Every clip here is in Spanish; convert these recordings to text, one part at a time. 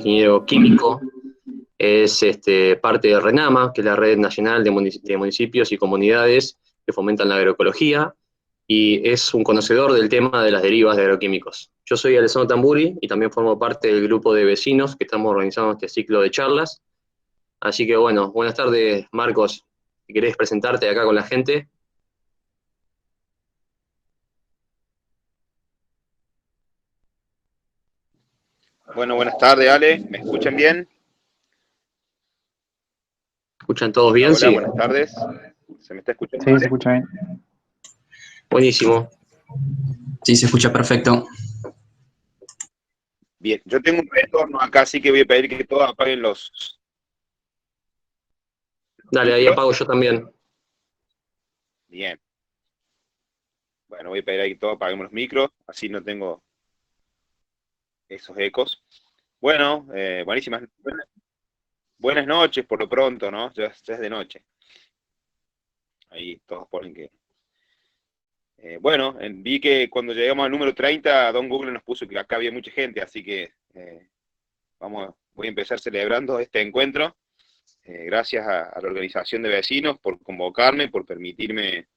ingeniero químico, es parte de RENAMA, que es la Red Nacional de Municipios y Comunidades que fomentan la agroecología, y es un conocedor del tema de las derivas de agroquímicos. Yo soy Alessandro Tamburi y también formo parte del grupo de vecinos que estamos organizando este ciclo de charlas. Así que bueno, buenas tardes, Marcos. Si querés presentarte acá con la gente. Bueno, buenas tardes, Ale. ¿Me escuchan bien? ¿Escuchan todos Hola, bien? hola, Sí. buenas tardes. ¿Se me está escuchando? Sí, se escucha bien. Buenísimo. Sí, se escucha perfecto. Bien, yo tengo un retorno acá, así que voy a pedir que todos apaguen los... Dale, ahí apago yo también. Bien. Bueno, voy a pedir ahí que todos apaguemos los micros, así no tengo esos ecos. Bueno, buenísimas. Buenas noches por lo pronto, ¿no? Ya es de noche. Ahí todos ponen que... bueno, vi que cuando llegamos al número 30, Don Google nos puso que acá había mucha gente, así que voy a empezar celebrando este encuentro. Gracias a la organización de vecinos por convocarme, por permitirme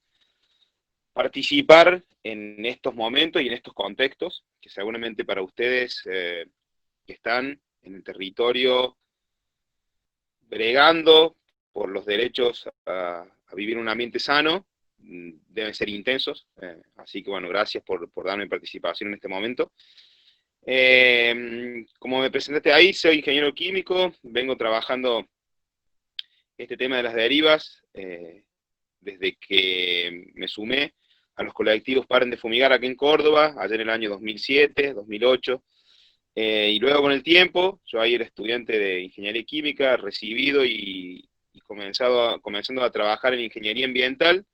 participar en estos momentos y en estos contextos, que seguramente para ustedes que están en el territorio bregando por los derechos a vivir en un ambiente sano, deben ser intensos. Así que bueno, gracias por darme participación en este momento. Como me presentaste ahí, soy ingeniero químico, vengo trabajando este tema de las derivas desde que me sumé a los colectivos Paren de Fumigar aquí en Córdoba, allá en el año 2007, 2008, y luego con el tiempo, yo ahí era estudiante de ingeniería química, recibido y comenzando a trabajar en ingeniería ambiental,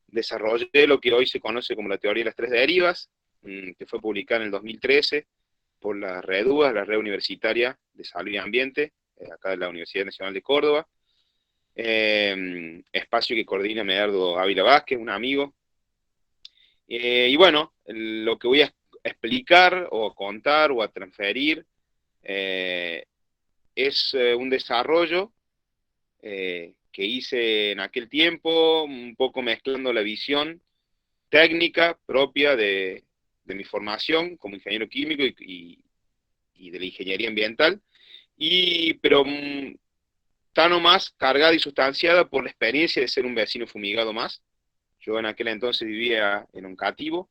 desarrollé lo que hoy se conoce como la teoría de las tres derivas, que fue publicada en el 2013 por la REDUA, la Red Universitaria de Salud y Ambiente, acá de la Universidad Nacional de Córdoba, espacio que coordina Medardo Ávila Vázquez, un amigo. Y bueno, lo que voy a explicar o a contar o a transferir es un desarrollo que hice en aquel tiempo, un poco mezclando la visión técnica propia de mi formación como ingeniero químico y de la ingeniería ambiental, pero tan o más cargada y sustanciada por la experiencia de ser un vecino fumigado más. Yo en aquel entonces vivía en Oncativo,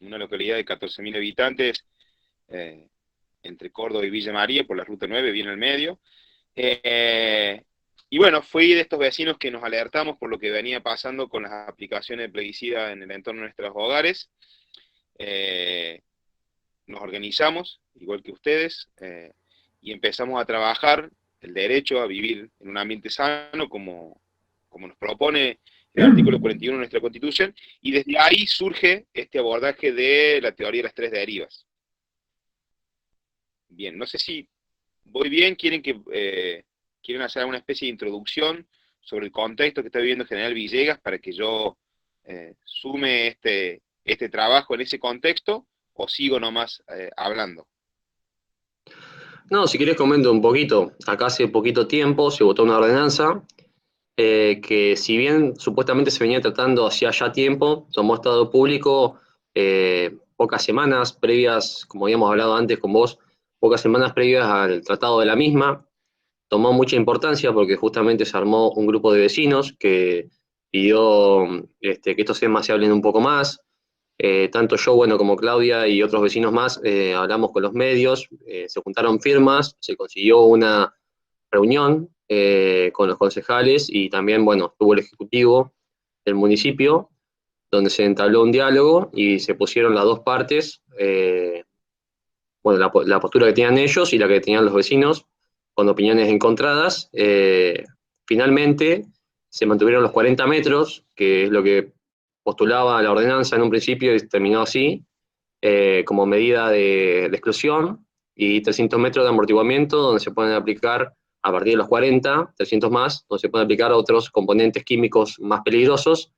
una localidad de 14.000 habitantes, entre Córdoba y Villa María, por la Ruta 9, bien al medio. Y bueno, fui de estos vecinos que nos alertamos por lo que venía pasando con las aplicaciones de plaguicida en el entorno de nuestros hogares. Nos organizamos, igual que ustedes, y empezamos a trabajar el derecho a vivir en un ambiente sano, como nos propone el artículo 41 de nuestra Constitución, y desde ahí surge este abordaje de la teoría de las tres derivas. Bien, no sé si voy bien, quieren hacer una especie de introducción sobre el contexto que está viviendo General Villegas para que yo sume este trabajo en ese contexto, o sigo nomás hablando. No, si querés comento un poquito. Acá hace poquito tiempo se votó una ordenanza que si bien supuestamente se venía tratando hacía ya tiempo, tomó estado público pocas semanas previas, como habíamos hablado antes con vos, pocas semanas previas al tratado de la misma. Tomó mucha importancia porque justamente se armó un grupo de vecinos que pidió que estos temas se hablen un poco más. Tanto yo, bueno, como Claudia y otros vecinos más, hablamos con los medios, se juntaron firmas, se consiguió una reunión con los concejales y también, bueno, estuvo el ejecutivo del municipio, donde se entabló un diálogo y se pusieron las dos partes, bueno, la postura que tenían ellos y la que tenían los vecinos, con opiniones encontradas. Finalmente se mantuvieron los 40 metros, que es lo que postulaba la ordenanza en un principio y terminó así, como medida de exclusión, y 300 metros de amortiguamiento, donde se pueden aplicar, a partir de los 40, 300 más, donde se pueden aplicar otros componentes químicos más peligrosos.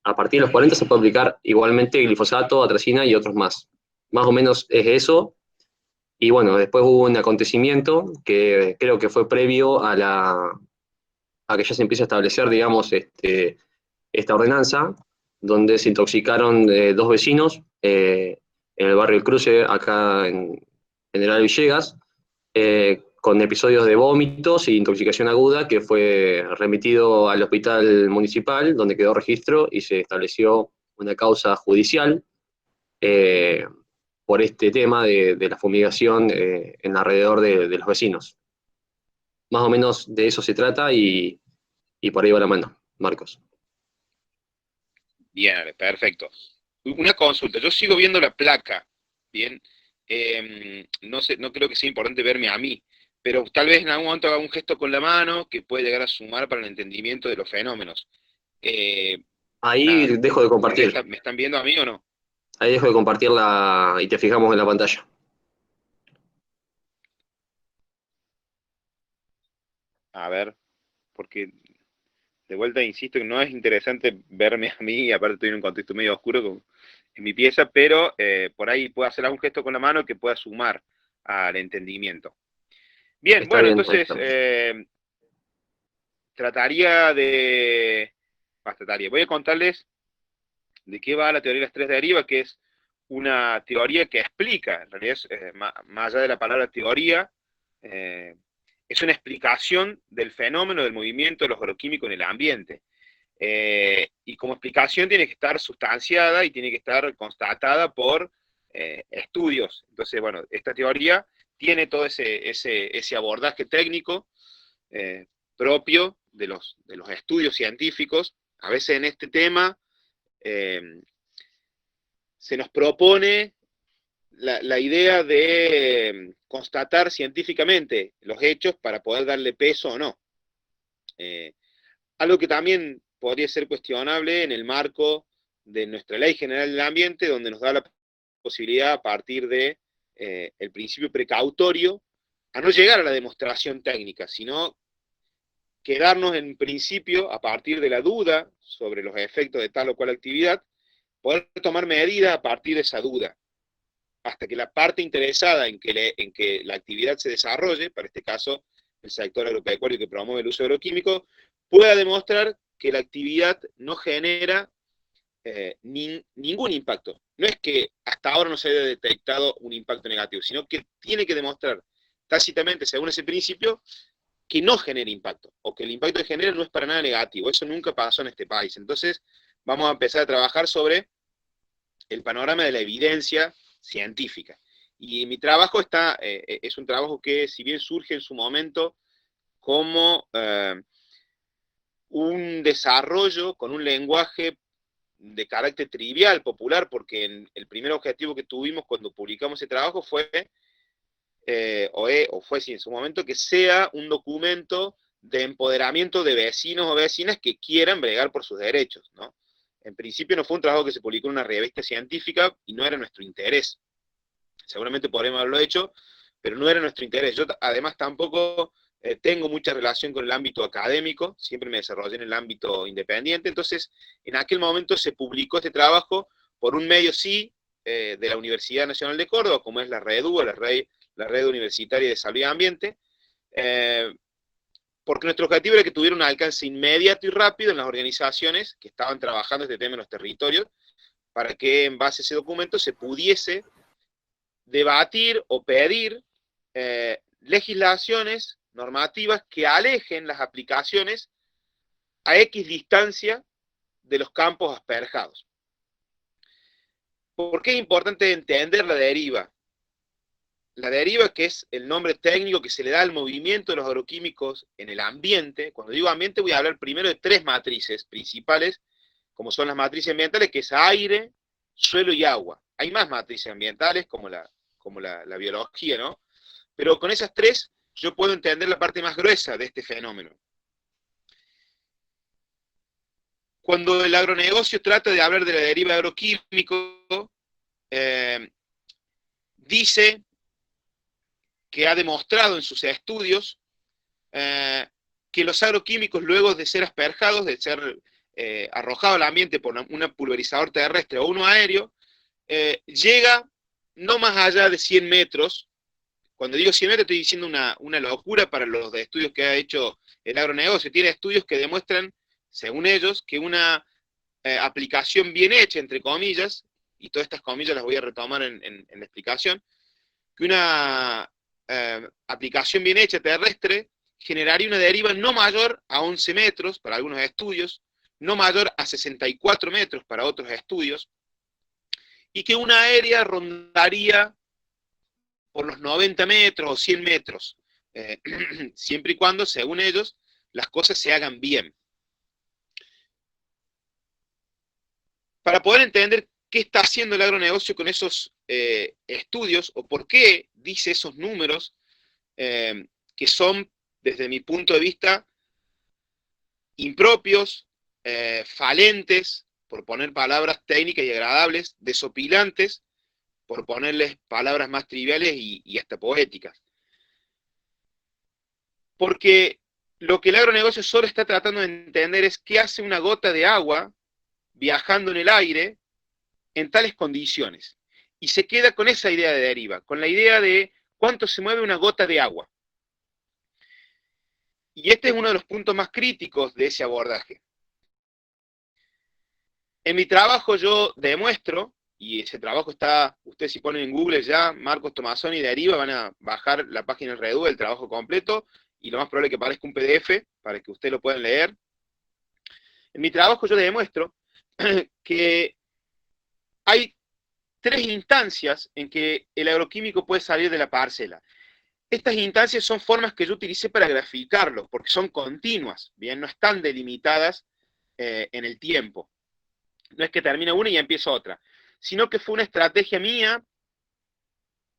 A partir de los 40 se puede aplicar igualmente glifosato, atracina y otros más. Más o menos es eso. Y bueno, después hubo un acontecimiento que creo que fue previo a que ya se empiece a establecer, digamos, esta ordenanza, donde se intoxicaron dos vecinos en el barrio El Cruce, acá en General Villegas, con episodios de vómitos e intoxicación aguda, que fue remitido al hospital municipal, donde quedó registro y se estableció una causa judicial eh, por este tema de la fumigación en alrededor de los vecinos. Más o menos de eso se trata y por ahí va la mano, Marcos. Bien, Ale, perfecto. Una consulta, yo sigo viendo la placa, bien, no sé, no creo que sea importante verme a mí, pero tal vez en algún momento haga un gesto con la mano que puede llegar a sumar para el entendimiento de los fenómenos. Eh, Ahí Nada, dejo de compartir. ¿me están viendo a mí o no? Ahí dejo de compartirla y te fijamos en la pantalla. A ver, porque de vuelta insisto que no es interesante verme a mí, y aparte estoy en un contexto medio oscuro en mi pieza, pero por ahí puedo hacer algún gesto con la mano que pueda sumar al entendimiento. Bien, Está bueno, bien, ahí entonces estamos. trataría de... trataría. Voy a contarles de qué va la teoría de las tres derivas, que es una teoría que explica, en realidad es, más allá de la palabra teoría, eh, es una explicación del fenómeno del movimiento de los agroquímicos en el ambiente. Y como explicación tiene que estar sustanciada y tiene que estar constatada por estudios. Entonces, bueno, esta teoría tiene todo ese abordaje técnico propio de los estudios científicos. A veces en este tema se nos propone la idea de constatar científicamente los hechos para poder darle peso o no. Algo que también podría ser cuestionable en el marco de nuestra Ley General del Ambiente, donde nos da la posibilidad, a partir de el principio precautorio, a no llegar a la demostración técnica, sino quedarnos en principio, a partir de la duda sobre los efectos de tal o cual actividad, poder tomar medidas a partir de esa duda, hasta que la parte interesada en que la actividad se desarrolle, para este caso el sector agropecuario que promueve el uso de agroquímicos, pueda demostrar que la actividad no genera ningún impacto. No es que hasta ahora no se haya detectado un impacto negativo, sino que tiene que demostrar tácitamente, según ese principio, que no genera impacto, o que el impacto que genera no es para nada negativo. Eso nunca pasó en este país. Entonces, vamos a empezar a trabajar sobre el panorama de la evidencia científica. Y mi trabajo es un trabajo que, si bien surge en su momento como un desarrollo con un lenguaje de carácter trivial, popular, porque el primer objetivo que tuvimos cuando publicamos ese trabajo fue, o fue sí, en su momento, que sea un documento de empoderamiento de vecinos o vecinas que quieran bregar por sus derechos, ¿no? En principio no fue un trabajo que se publicó en una revista científica y no era nuestro interés. Seguramente podríamos haberlo hecho, pero no era nuestro interés. Yo además tampoco tengo mucha relación con el ámbito académico, siempre me desarrollé en el ámbito independiente, entonces en aquel momento se publicó este trabajo por un medio sí de la Universidad Nacional de Córdoba, como es la REDU, la Red Universitaria de Salud y Ambiente, porque nuestro objetivo era que tuviera un alcance inmediato y rápido en las organizaciones que estaban trabajando este tema en los territorios, para que en base a ese documento se pudiese debatir o pedir legislaciones normativas que alejen las aplicaciones a X distancia de los campos asperjados. ¿Por qué es importante entender la deriva? La deriva, que es el nombre técnico que se le da al movimiento de los agroquímicos en el ambiente. Cuando digo ambiente voy a hablar primero de tres matrices principales, como son las matrices ambientales, que es aire, suelo y agua. Hay más matrices ambientales, como la biología, ¿no? Pero con esas tres yo puedo entender la parte más gruesa de este fenómeno. Cuando el agronegocio trata de hablar de la deriva de agroquímico, dice que ha demostrado en sus estudios que los agroquímicos, luego de ser asperjados, de ser arrojados al ambiente por un pulverizador terrestre o uno aéreo, llega no más allá de 100 metros Cuando digo 100 metros estoy diciendo una locura para los estudios que ha hecho el agronegocio. Tiene estudios que demuestran, según ellos, que una aplicación bien hecha, entre comillas, y todas estas comillas las voy a retomar en la explicación, que una aplicación bien hecha terrestre generaría una deriva no mayor a 11 metros para algunos estudios, no mayor a 64 metros para otros estudios, y que una aérea rondaría por los 90 metros o 100 metros, siempre y cuando, según ellos, las cosas se hagan bien. Para poder entender qué está haciendo el agronegocio con esos estudios, o por qué dice esos números, que son, desde mi punto de vista, impropios, falentes, por poner palabras técnicas y agradables, desopilantes, por ponerles palabras más triviales y hasta poéticas. Porque lo que el agronegocio solo está tratando de entender es qué hace una gota de agua viajando en el aire en tales condiciones. Y se queda con esa idea de deriva, con la idea de cuánto se mueve una gota de agua. Y este es uno de los puntos más críticos de ese abordaje. En mi trabajo yo demuestro, y ese trabajo está, ustedes si ponen en Google ya, Marcos Tomazoni deriva, van a bajar la página en Redu, el trabajo completo, y lo más probable es que parezca un PDF, para que ustedes lo puedan leer. En mi trabajo yo demuestro que hay 3 instancias en que el agroquímico puede salir de la parcela. Estas instancias son formas que yo utilicé para graficarlo, porque son continuas, bien, no están delimitadas en el tiempo. No es que termina una y empieza otra, sino que fue una estrategia mía,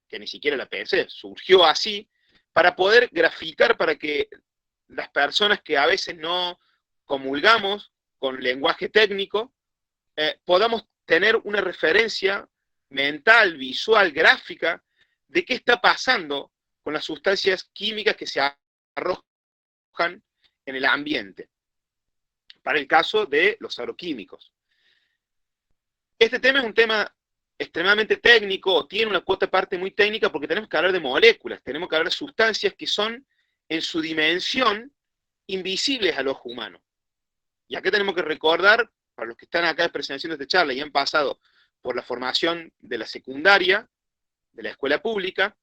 que ni siquiera la pensé, surgió así, para poder graficar, para que las personas que a veces no comulgamos con lenguaje técnico, podamos tener una referencia mental, visual, gráfica, de qué está pasando con las sustancias químicas que se arrojan en el ambiente, para el caso de los agroquímicos. Este tema es un tema extremadamente técnico, tiene una cuota parte muy técnica, porque tenemos que hablar de moléculas, tenemos que hablar de sustancias que son, en su dimensión, invisibles al ojo humano. Y acá tenemos que recordar, para los que están acá presenciando esta charla y han pasado por la formación de la secundaria, de la escuela pública,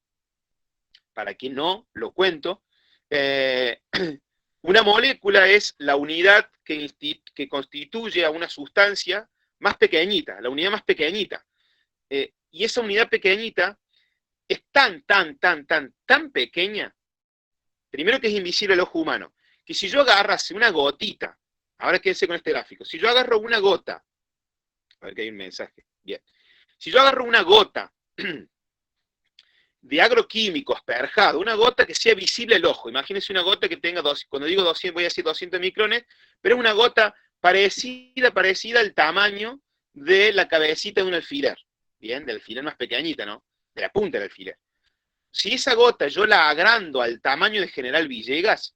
para quien no, lo cuento, una molécula es la unidad que constituye a una sustancia más pequeñita, la unidad más pequeñita. Y esa unidad pequeñita es tan pequeña, primero que es invisible al ojo humano, que si yo agarrase una gotita, ahora quédense con este gráfico, si yo agarro una gota, a ver que hay un mensaje, bien, si yo agarro una gota de agroquímico asperjado, una gota que sea visible al ojo, imagínense una gota que tenga, cuando digo 200, voy a decir 200 micrones, pero es una gota parecida al tamaño de la cabecita de un alfiler, bien, del alfiler más pequeñita, ¿no? De la punta del alfiler. Si esa gota yo la agrando al tamaño de General Villegas,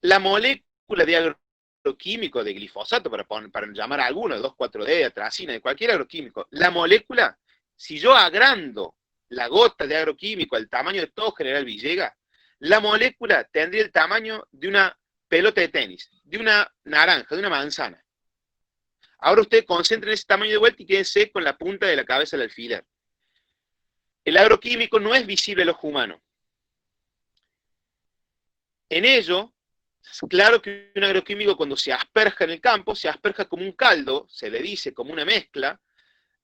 la molécula de agroquímico de glifosato, para llamar a alguno, 2,4-D, atracina, de cualquier agroquímico, la molécula, si yo agrando la gota de agroquímico al tamaño de todo General Villegas, la molécula tendría el tamaño de una pelota de tenis, de una naranja, de una manzana. Ahora ustedes concentren ese tamaño de vuelta y quédense con la punta de la cabeza del alfiler. El agroquímico no es visible al ojo humano. En ello, es claro que un agroquímico cuando se asperja en el campo, se asperja como un caldo, se le dice como una mezcla,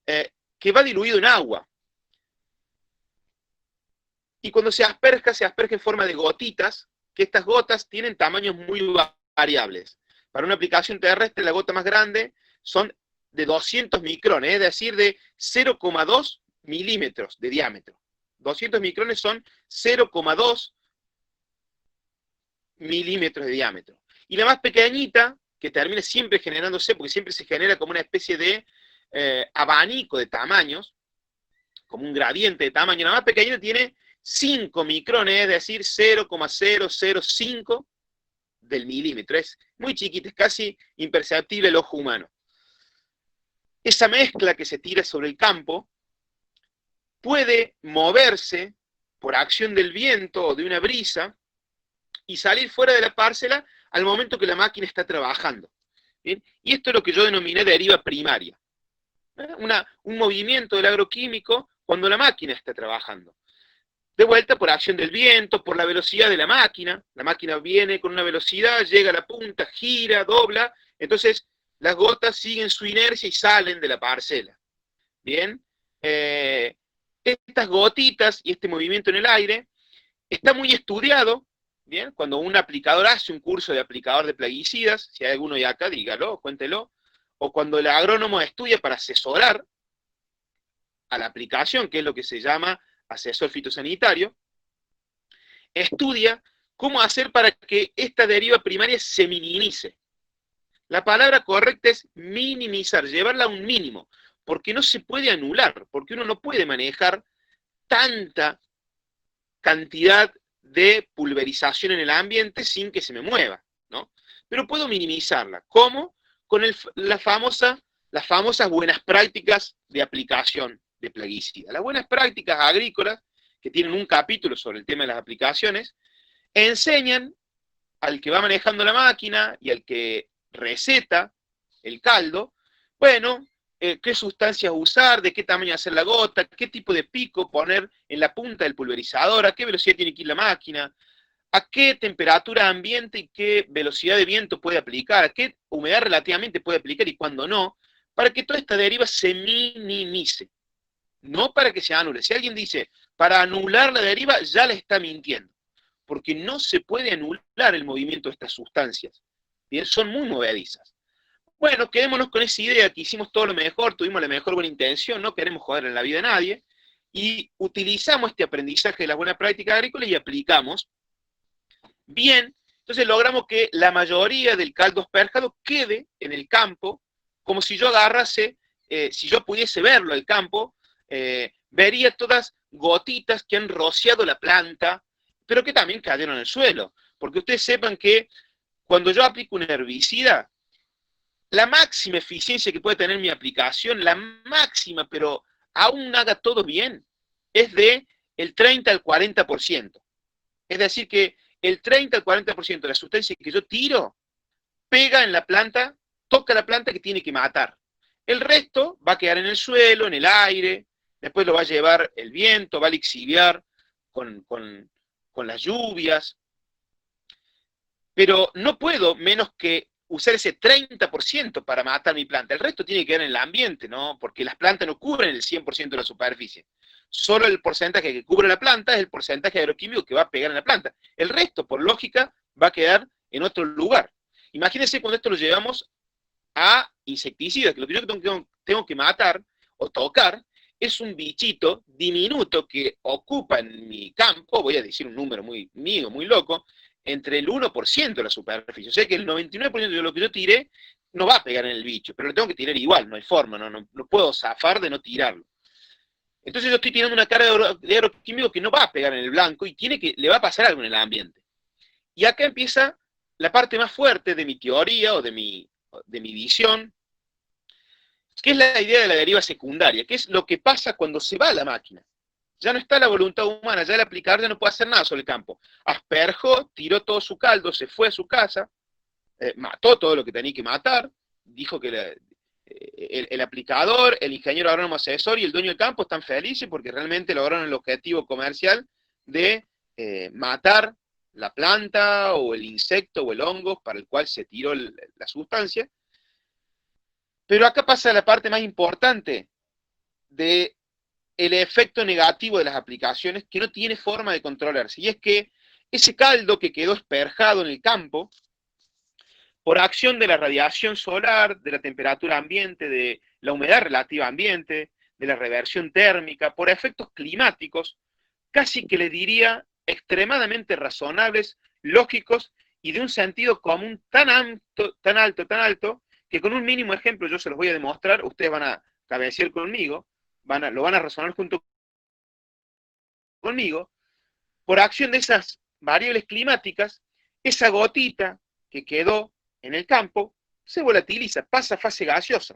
que va diluido en agua. Y cuando se asperja en forma de gotitas, que estas gotas tienen tamaños muy variables. Para una aplicación terrestre, la gota más grande son de 200 micrones, es decir, de 0,2 milímetros de diámetro. 200 micrones son 0,2 milímetros de diámetro. Y la más pequeñita, que termina siempre generándose, porque siempre se genera como una especie de abanico de tamaños, como un gradiente de tamaño, la más pequeñita tiene 5 micrones, es decir, 0,005 del milímetro. Es muy chiquita, es casi imperceptible al ojo humano. Esa mezcla que se tira sobre el campo puede moverse por acción del viento o de una brisa y salir fuera de la parcela al momento que la máquina está trabajando. ¿Bien? Y esto es lo que yo denominé deriva primaria. Un movimiento del agroquímico cuando la máquina está trabajando. De vuelta por acción del viento, por la velocidad de la máquina viene con una velocidad, llega a la punta, gira, dobla, entonces las gotas siguen su inercia y salen de la parcela. Bien, estas gotitas y este movimiento en el aire está muy estudiado, bien, cuando un aplicador hace un curso de aplicador de plaguicidas, si hay alguno de acá, dígalo, cuéntelo, o cuando el agrónomo estudia para asesorar a la aplicación, que es lo que se llama asesor fitosanitario, estudia cómo hacer para que esta deriva primaria se minimice. La palabra correcta es minimizar, llevarla a un mínimo, porque no se puede anular, porque uno no puede manejar tanta cantidad de pulverización en el ambiente sin que se me mueva, ¿no? Pero puedo minimizarla. ¿Cómo? Con las famosas buenas prácticas de aplicación de plaguicida. Las buenas prácticas agrícolas, que tienen un capítulo sobre el tema de las aplicaciones, enseñan al que va manejando la máquina y al que receta el caldo, bueno, qué sustancias usar, de qué tamaño hacer la gota, qué tipo de pico poner en la punta del pulverizador, a qué velocidad tiene que ir la máquina, a qué temperatura ambiente y qué velocidad de viento puede aplicar, a qué humedad relativamente puede aplicar y cuándo no, para que toda esta deriva se minimice, no para que se anule. Si alguien dice, para anular la deriva, ya le está mintiendo, porque no se puede anular el movimiento de estas sustancias. Bien, son muy movedizas. Bueno, quedémonos con esa idea que hicimos todo lo mejor, tuvimos la mejor buena intención, no queremos joder en la vida a nadie, y utilizamos este aprendizaje de la buena práctica agrícola y aplicamos. Bien, entonces logramos que la mayoría del caldo asperjado quede en el campo, como si yo agarrase, si yo pudiese verlo el campo, vería todas gotitas que han rociado la planta, pero que también cayeron en el suelo. Porque ustedes sepan que cuando yo aplico un herbicida, la máxima eficiencia que puede tener mi aplicación, la máxima, pero aún haga todo bien, es de el 30 al 40%. Es decir, que el 30 al 40% de la sustancia que yo tiro pega en la planta, toca la planta que tiene que matar. El resto va a quedar en el suelo, en el aire, después lo va a llevar el viento, va a lixiviar con las lluvias. Pero no puedo menos que usar ese 30% para matar mi planta. El resto tiene que quedar en el ambiente, ¿no? Porque las plantas no cubren el 100% de la superficie. Solo el porcentaje que cubre la planta es el porcentaje agroquímico que va a pegar en la planta. El resto, por lógica, va a quedar en otro lugar. Imagínense cuando esto lo llevamos a insecticidas, que lo que yo tengo que matar o tocar es un bichito diminuto que ocupa en mi campo, voy a decir un número muy mío, muy loco, entre el 1% de la superficie. O sea que el 99% de lo que yo tire no va a pegar en el bicho, pero lo tengo que tirar igual, no hay forma, no puedo zafar de no tirarlo. Entonces yo estoy tirando una carga de agroquímico que no va a pegar en el blanco y le va a pasar algo en el ambiente. Y acá empieza la parte más fuerte de mi teoría o de mi visión, que es la idea de la deriva secundaria, que es lo que pasa cuando se va la máquina. Ya no está la voluntad humana, ya el aplicador ya no puede hacer nada sobre el campo. Asperjó, tiró todo su caldo, se fue a su casa, mató todo lo que tenía que matar, dijo que el aplicador, el ingeniero agrónomo asesor y el dueño del campo están felices porque realmente lograron el objetivo comercial de matar la planta o el insecto o el hongo para el cual se tiró la sustancia. Pero acá pasa la parte más importante de el efecto negativo de las aplicaciones que no tiene forma de controlarse, y es que ese caldo que quedó esperjado en el campo, por acción de la radiación solar, de la temperatura ambiente, de la humedad relativa ambiente, de la reversión térmica, por efectos climáticos, casi que le diría extremadamente razonables, lógicos y de un sentido común tan alto, que con un mínimo ejemplo yo se los voy a demostrar, ustedes van a cabecear conmigo, lo van a razonar junto conmigo, por acción de esas variables climáticas, esa gotita que quedó en el campo se volatiliza, pasa a fase gaseosa.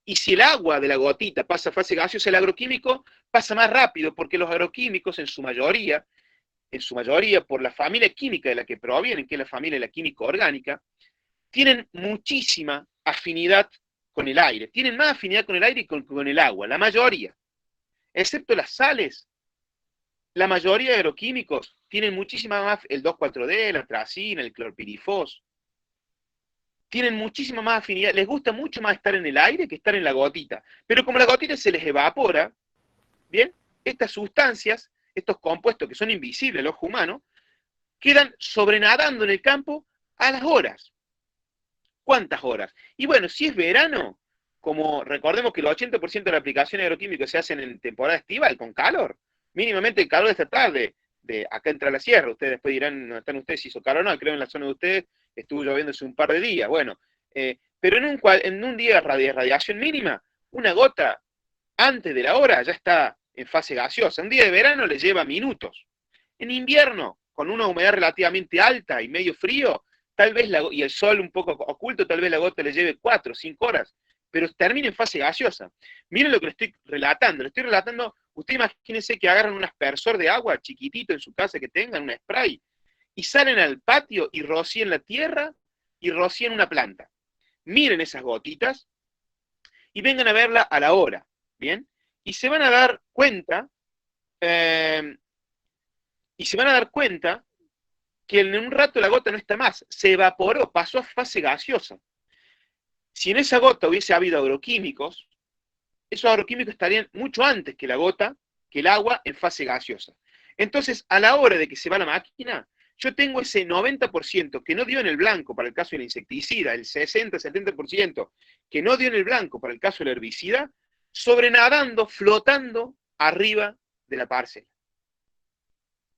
Y si el agua de la gotita pasa a fase gaseosa, el agroquímico pasa más rápido, porque los agroquímicos en su mayoría, por la familia química de la que provienen, que es la familia de la química orgánica, tienen muchísima afinidad con el aire. Tienen más afinidad con el aire y con el agua, la mayoría. Excepto las sales, la mayoría de agroquímicos tienen muchísima más, el 2,4-D, la atracina, el clorpirifos, tienen muchísima más afinidad, les gusta mucho más estar en el aire que estar en la gotita. Pero como la gotita se les evapora, ¿bien? Estas sustancias, estos compuestos que son invisibles al ojo humano, quedan sobrenadando en el campo a las horas. ¿Cuántas horas? Y bueno, si es verano, como recordemos que el 80% de la aplicación agroquímica se hacen en temporada estival, con calor, mínimamente el calor de esta tarde, de acá entra la sierra, ustedes después dirán, no están ustedes si hizo calor o no, creo en la zona de ustedes estuvo lloviendo hace un par de días, bueno, pero en un día de radiación mínima, una gota antes de la hora ya está en fase gaseosa, un día de verano le lleva minutos, en invierno, con una humedad relativamente alta y medio frío, tal vez y el sol un poco oculto, tal vez la gota le lleve 4 o 5 horas, pero termina en fase gaseosa. Miren lo que le estoy relatando, usted imagínense que agarran un aspersor de agua chiquitito en su casa que tengan, un spray, y salen al patio y rocían la tierra y rocían una planta. Miren esas gotitas y vengan a verla a la hora, ¿bien? Y se van a dar cuenta, que en un rato la gota no está más, se evaporó, pasó a fase gaseosa. Si en esa gota hubiese habido agroquímicos, esos agroquímicos estarían mucho antes que la gota, que el agua en fase gaseosa. Entonces, a la hora de que se va la máquina, yo tengo ese 90% que no dio en el blanco para el caso del insecticida, el 60-70% que no dio en el blanco para el caso del herbicida, sobrenadando, flotando arriba de la parcela.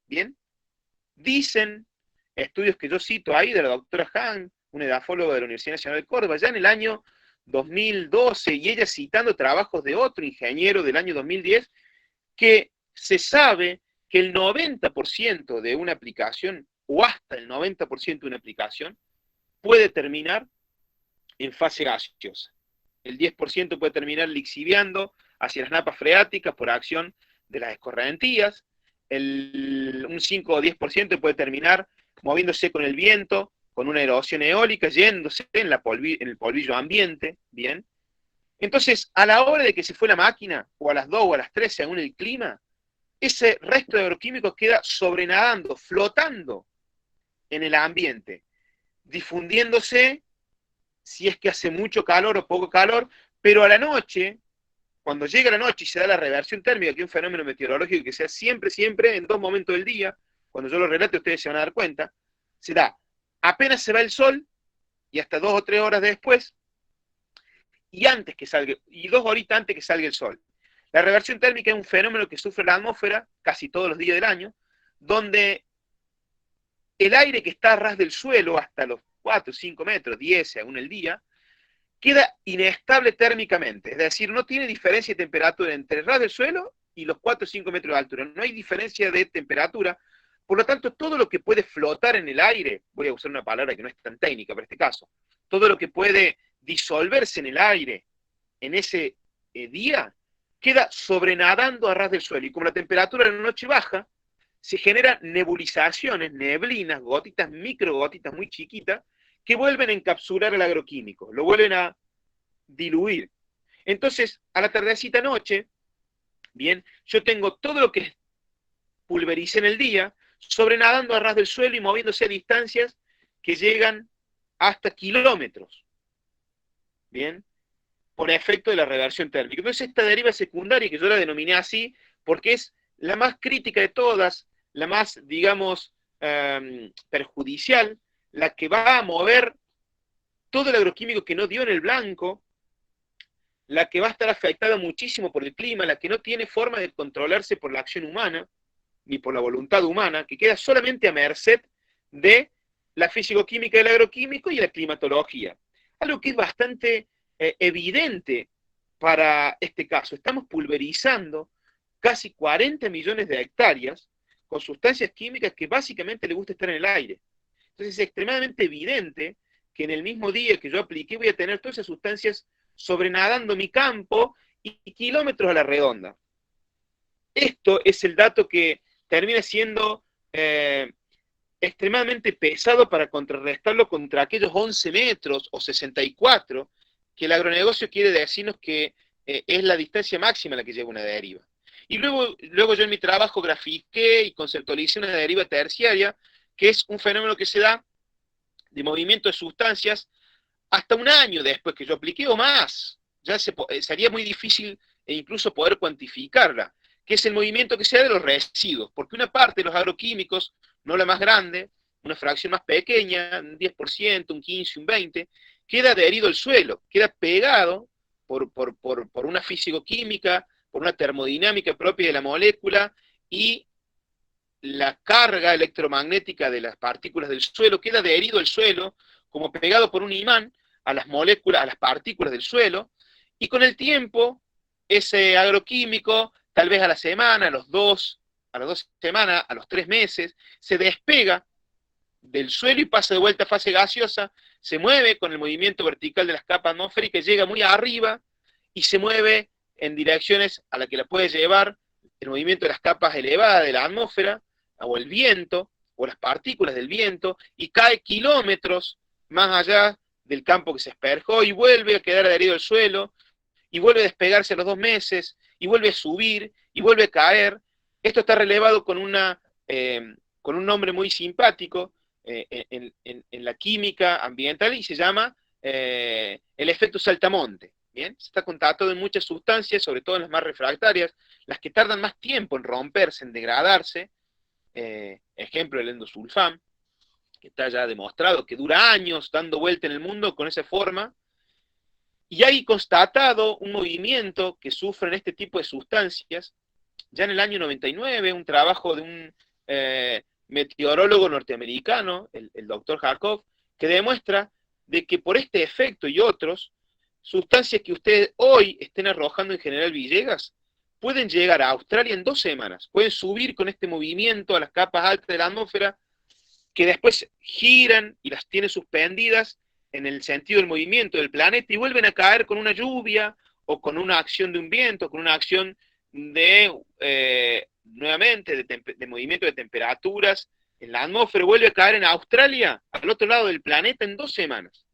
¿Bien? Dicen estudios que yo cito ahí de la doctora Han, una edafóloga de la Universidad Nacional de Córdoba, ya en el año 2012, y ella citando trabajos de otro ingeniero del año 2010, que se sabe que el 90% de una aplicación, o hasta el 90% de una aplicación, puede terminar en fase gaseosa. El 10% puede terminar lixiviando hacia las napas freáticas por acción de las escorrentías, un 5 o 10% puede terminar moviéndose con el viento, con una erosión eólica, yéndose en el polvillo ambiente, ¿bien? Entonces, a la hora de que se fue la máquina, o a las 2 o a las 3, según el clima, ese resto de agroquímicos queda sobrenadando, flotando en el ambiente, difundiéndose si es que hace mucho calor o poco calor, pero a la noche, cuando llega la noche y se da la reversión térmica, que es un fenómeno meteorológico que se da siempre, en 2 momentos del día, cuando yo lo relate ustedes se van a dar cuenta, se da apenas se va el sol, y hasta 2 o 3 horas después, y 2 horitas antes que salga el sol. La reversión térmica es un fenómeno que sufre la atmósfera casi todos los días del año, donde el aire que está a ras del suelo hasta los 4, 5 metros, 10 según el día, queda inestable térmicamente, es decir, no tiene diferencia de temperatura entre el ras del suelo y los 4 o 5 metros de altura, no hay diferencia de temperatura, por lo tanto, todo lo que puede flotar en el aire, voy a usar una palabra que no es tan técnica para este caso, todo lo que puede disolverse en el aire en ese día, queda sobrenadando a ras del suelo, y como la temperatura de la noche baja, se generan nebulizaciones, neblinas, gotitas, microgotitas muy chiquitas, que vuelven a encapsular el agroquímico, lo vuelven a diluir. Entonces, a la tardecita noche, bien, yo tengo todo lo que pulvericé en el día, sobrenadando a ras del suelo y moviéndose a distancias que llegan hasta kilómetros, ¿bien? Por efecto de la reversión térmica. Entonces esta deriva secundaria, que yo la denominé así, porque es la más crítica de todas, la más, digamos, perjudicial, la que va a mover todo el agroquímico que no dio en el blanco, la que va a estar afectada muchísimo por el clima, la que no tiene forma de controlarse por la acción humana, ni por la voluntad humana, que queda solamente a merced de la físico-química del agroquímico y la climatología. Algo que es bastante evidente para este caso. Estamos pulverizando casi 40 millones de hectáreas con sustancias químicas que básicamente le gusta estar en el aire. Entonces es extremadamente evidente que en el mismo día que yo apliqué voy a tener todas esas sustancias sobrenadando mi campo y kilómetros a la redonda. Esto es el dato que termina siendo extremadamente pesado para contrarrestarlo contra aquellos 11 metros o 64 que el agronegocio quiere decirnos que es la distancia máxima a la que llega una deriva. Y luego yo en mi trabajo grafiqué y conceptualicé una deriva terciaria, que es un fenómeno que se da de movimiento de sustancias hasta un año después que yo apliqué o más. Ya sería muy difícil e incluso poder cuantificarla, que es el movimiento que se da de los residuos, porque una parte de los agroquímicos, no la más grande, una fracción más pequeña, un 10%, un 15%, un 20%, queda adherido al suelo, queda pegado por una físico-química, por una termodinámica propia de la molécula, y la carga electromagnética de las partículas del suelo queda adherido al suelo, como pegado por un imán a las moléculas, a las partículas del suelo, y con el tiempo, ese agroquímico, tal vez a la semana, a las 2 semanas, a los 3 meses, se despega del suelo y pasa de vuelta a fase gaseosa, se mueve con el movimiento vertical de las capas atmosféricas, llega muy arriba y se mueve en direcciones a las que la puede llevar el movimiento de las capas elevadas de la atmósfera, o el viento, o las partículas del viento, y cae kilómetros más allá del campo que se asperjó, y vuelve a quedar adherido al suelo, y vuelve a despegarse a los 2 meses, y vuelve a subir, y vuelve a caer. Esto está relevado con un nombre muy simpático en la química ambiental, y se llama el efecto saltamonte. ¿Bien? Se está constatado en muchas sustancias, sobre todo en las más refractarias, las que tardan más tiempo en romperse, en degradarse. Ejemplo, el endosulfán, que está ya demostrado que dura años dando vuelta en el mundo con esa forma, y hay constatado un movimiento que sufren este tipo de sustancias. Ya en el año 99, un trabajo de un meteorólogo norteamericano, el doctor Harkov, que demuestra de que por este efecto y otros, sustancias que ustedes hoy estén arrojando en General Villegas, pueden llegar a Australia en 2 semanas, pueden subir con este movimiento a las capas altas de la atmósfera, que después giran y las tienen suspendidas en el sentido del movimiento del planeta y vuelven a caer con una lluvia, o con una acción de un viento, con una acción de, nuevamente, de movimiento de temperaturas en la atmósfera, vuelve a caer en Australia, al otro lado del planeta, en 2 semanas.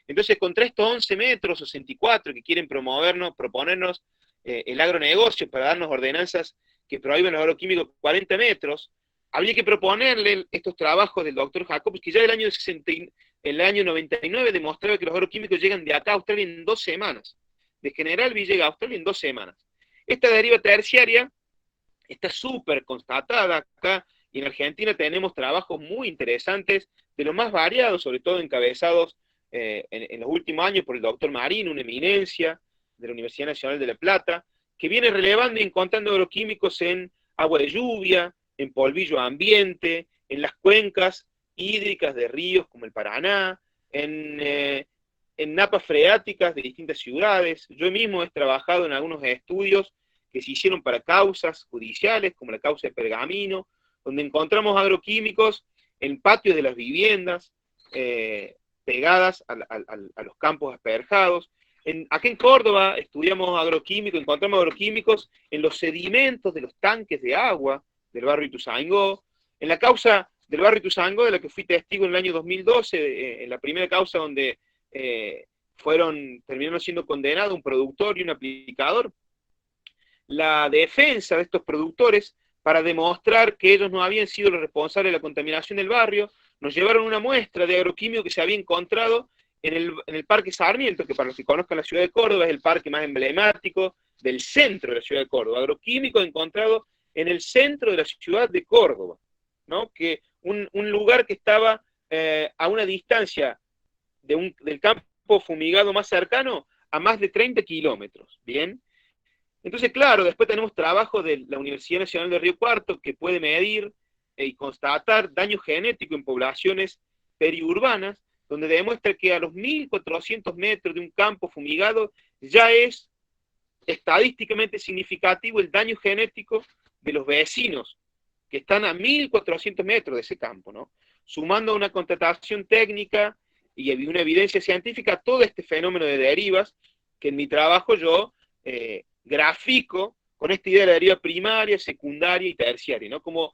Entonces, contra estos 11 metros o 64 que quieren proponernos el agronegocio para darnos ordenanzas que prohíben los agroquímicos 40 metros, habría que proponerle estos trabajos del doctor Jacobs, que ya el año 99 demostraba que los agroquímicos llegan de acá a Australia en 2 semanas. De General Villegas a Australia en 2 semanas. Esta deriva terciaria está súper constatada acá, y en Argentina tenemos trabajos muy interesantes, de los más variados, sobre todo encabezados en los últimos años por el doctor Marín, una eminencia de la Universidad Nacional de La Plata, que viene relevando y encontrando agroquímicos en agua de lluvia, en polvillo ambiente, en las cuencas hídricas de ríos como el Paraná, en napas freáticas de distintas ciudades. Yo mismo he trabajado en algunos estudios que se hicieron para causas judiciales, como la causa de Pergamino, donde encontramos agroquímicos en patios de las viviendas, pegadas a los campos asperjados. Acá en Córdoba estudiamos encontramos agroquímicos en los sedimentos de los tanques de agua del barrio Ituzaingó. En la causa del barrio Ituzaingó, de la que fui testigo en el año 2012, en la primera causa donde terminaron siendo condenados un productor y un aplicador, la defensa de estos productores, para demostrar que ellos no habían sido los responsables de la contaminación del barrio, nos llevaron una muestra de agroquímico que se había encontrado en el Parque Sarmiento, que para los que conozcan la ciudad de Córdoba es el parque más emblemático del centro de la ciudad de Córdoba. Agroquímico encontrado en el centro de la ciudad de Córdoba, ¿no? Que un lugar que estaba a una distancia del campo fumigado más cercano a más de 30 kilómetros, ¿bien? Entonces, claro, después tenemos trabajo de la Universidad Nacional de Río Cuarto, que puede medir y constatar daño genético en poblaciones periurbanas, donde demuestra que a los 1400 metros de un campo fumigado ya es estadísticamente significativo el daño genético de los vecinos, que están a 1400 metros de ese campo, ¿no? Sumando una constatación técnica y una evidencia científica a todo este fenómeno de derivas, que en mi trabajo yo grafico con esta idea de la deriva primaria, secundaria y terciaria, ¿no? Como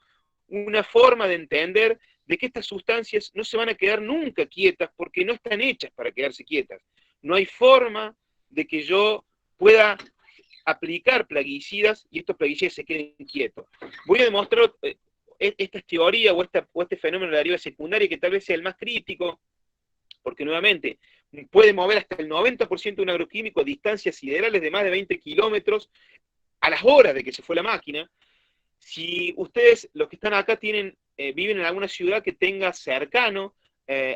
una forma de entender de que estas sustancias no se van a quedar nunca quietas porque no están hechas para quedarse quietas. No hay forma de que yo pueda aplicar plaguicidas y estos plaguicidas se queden quietos. Voy a demostrar esta teoría o este fenómeno de la deriva secundaria, que tal vez sea el más crítico, porque nuevamente puede mover hasta el 90% de un agroquímico a distancias siderales de más de 20 kilómetros a las horas de que se fue la máquina. Si ustedes, los que están acá, viven en alguna ciudad que tenga cercano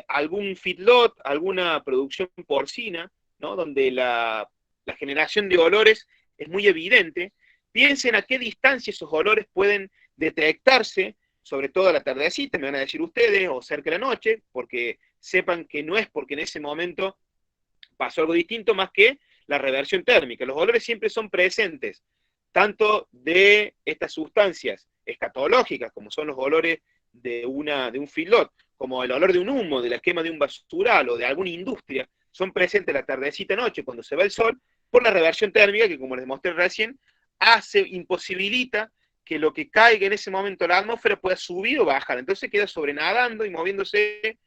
algún feedlot, alguna producción porcina, ¿no? Donde la generación de olores es muy evidente, piensen a qué distancia esos olores pueden detectarse, sobre todo a la tardecita, me van a decir ustedes, o cerca de la noche, porque sepan que no es porque en ese momento pasó algo distinto más que la reversión térmica. Los olores siempre son presentes, tanto de estas sustancias escatológicas, como son los olores de un feedlot, como el olor de un humo, de la quema de un basural o de alguna industria, son presentes la tardecita noche cuando se va el sol, por la reversión térmica que, como les mostré recién, imposibilita que lo que caiga en ese momento a la atmósfera pueda subir o bajar. Entonces queda sobrenadando y moviéndose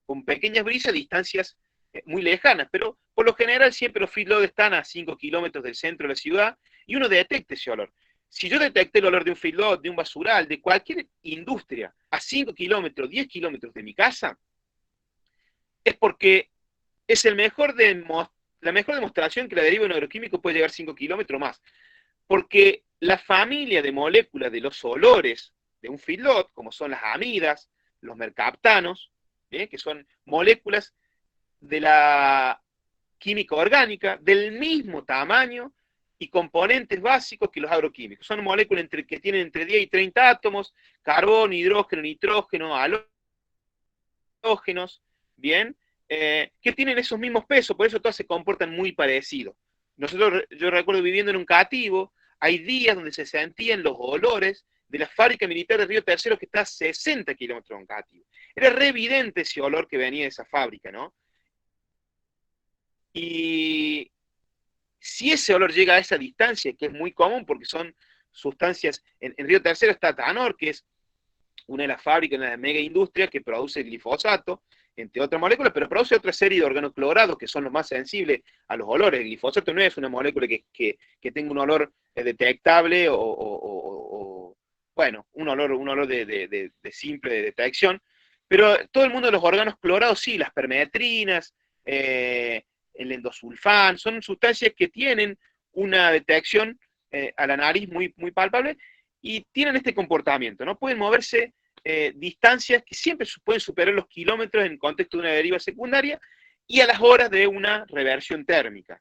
con pequeñas brisas a distancias muy lejanas, pero por lo general siempre los feedlots están a 5 kilómetros del centro de la ciudad y uno detecta ese olor. Si yo detecté el olor de un feedlot, de un basural, de cualquier industria a 5 kilómetros, 10 kilómetros de mi casa, es porque es la mejor demostración que la deriva de un agroquímico puede llegar 5 kilómetros más. Porque la familia de moléculas de los olores de un feedlot, como son las amidas, los mercaptanos, que son moléculas de la química orgánica del mismo tamaño y componentes básicos que los agroquímicos. Son moléculas que tienen entre 10 y 30 átomos, carbono, hidrógeno, nitrógeno, halógenos, ¿bien? Que tienen esos mismos pesos, por eso todas se comportan muy parecidos. Yo recuerdo viviendo en un cativo, hay días donde se sentían los olores de la fábrica militar de Río Tercero que está a 60 kilómetros de un cativo. Era re evidente ese olor que venía de esa fábrica, ¿no? Y si ese olor llega a esa distancia, que es muy común porque son sustancias, en Río Tercero está Tanor, que es una de las fábricas, una de las mega industrias que produce glifosato, entre otras moléculas, pero produce otra serie de organoclorados que son los más sensibles a los olores. El glifosato no es una molécula que tenga un olor detectable bueno, un olor de simple detección, pero todo el mundo de los órganos clorados sí, las permetrinas, el endosulfán, son sustancias que tienen una detección a la nariz muy, muy palpable y tienen este comportamiento, ¿no? Pueden moverse distancias que siempre pueden superar los kilómetros en contexto de una deriva secundaria y a las horas de una reversión térmica.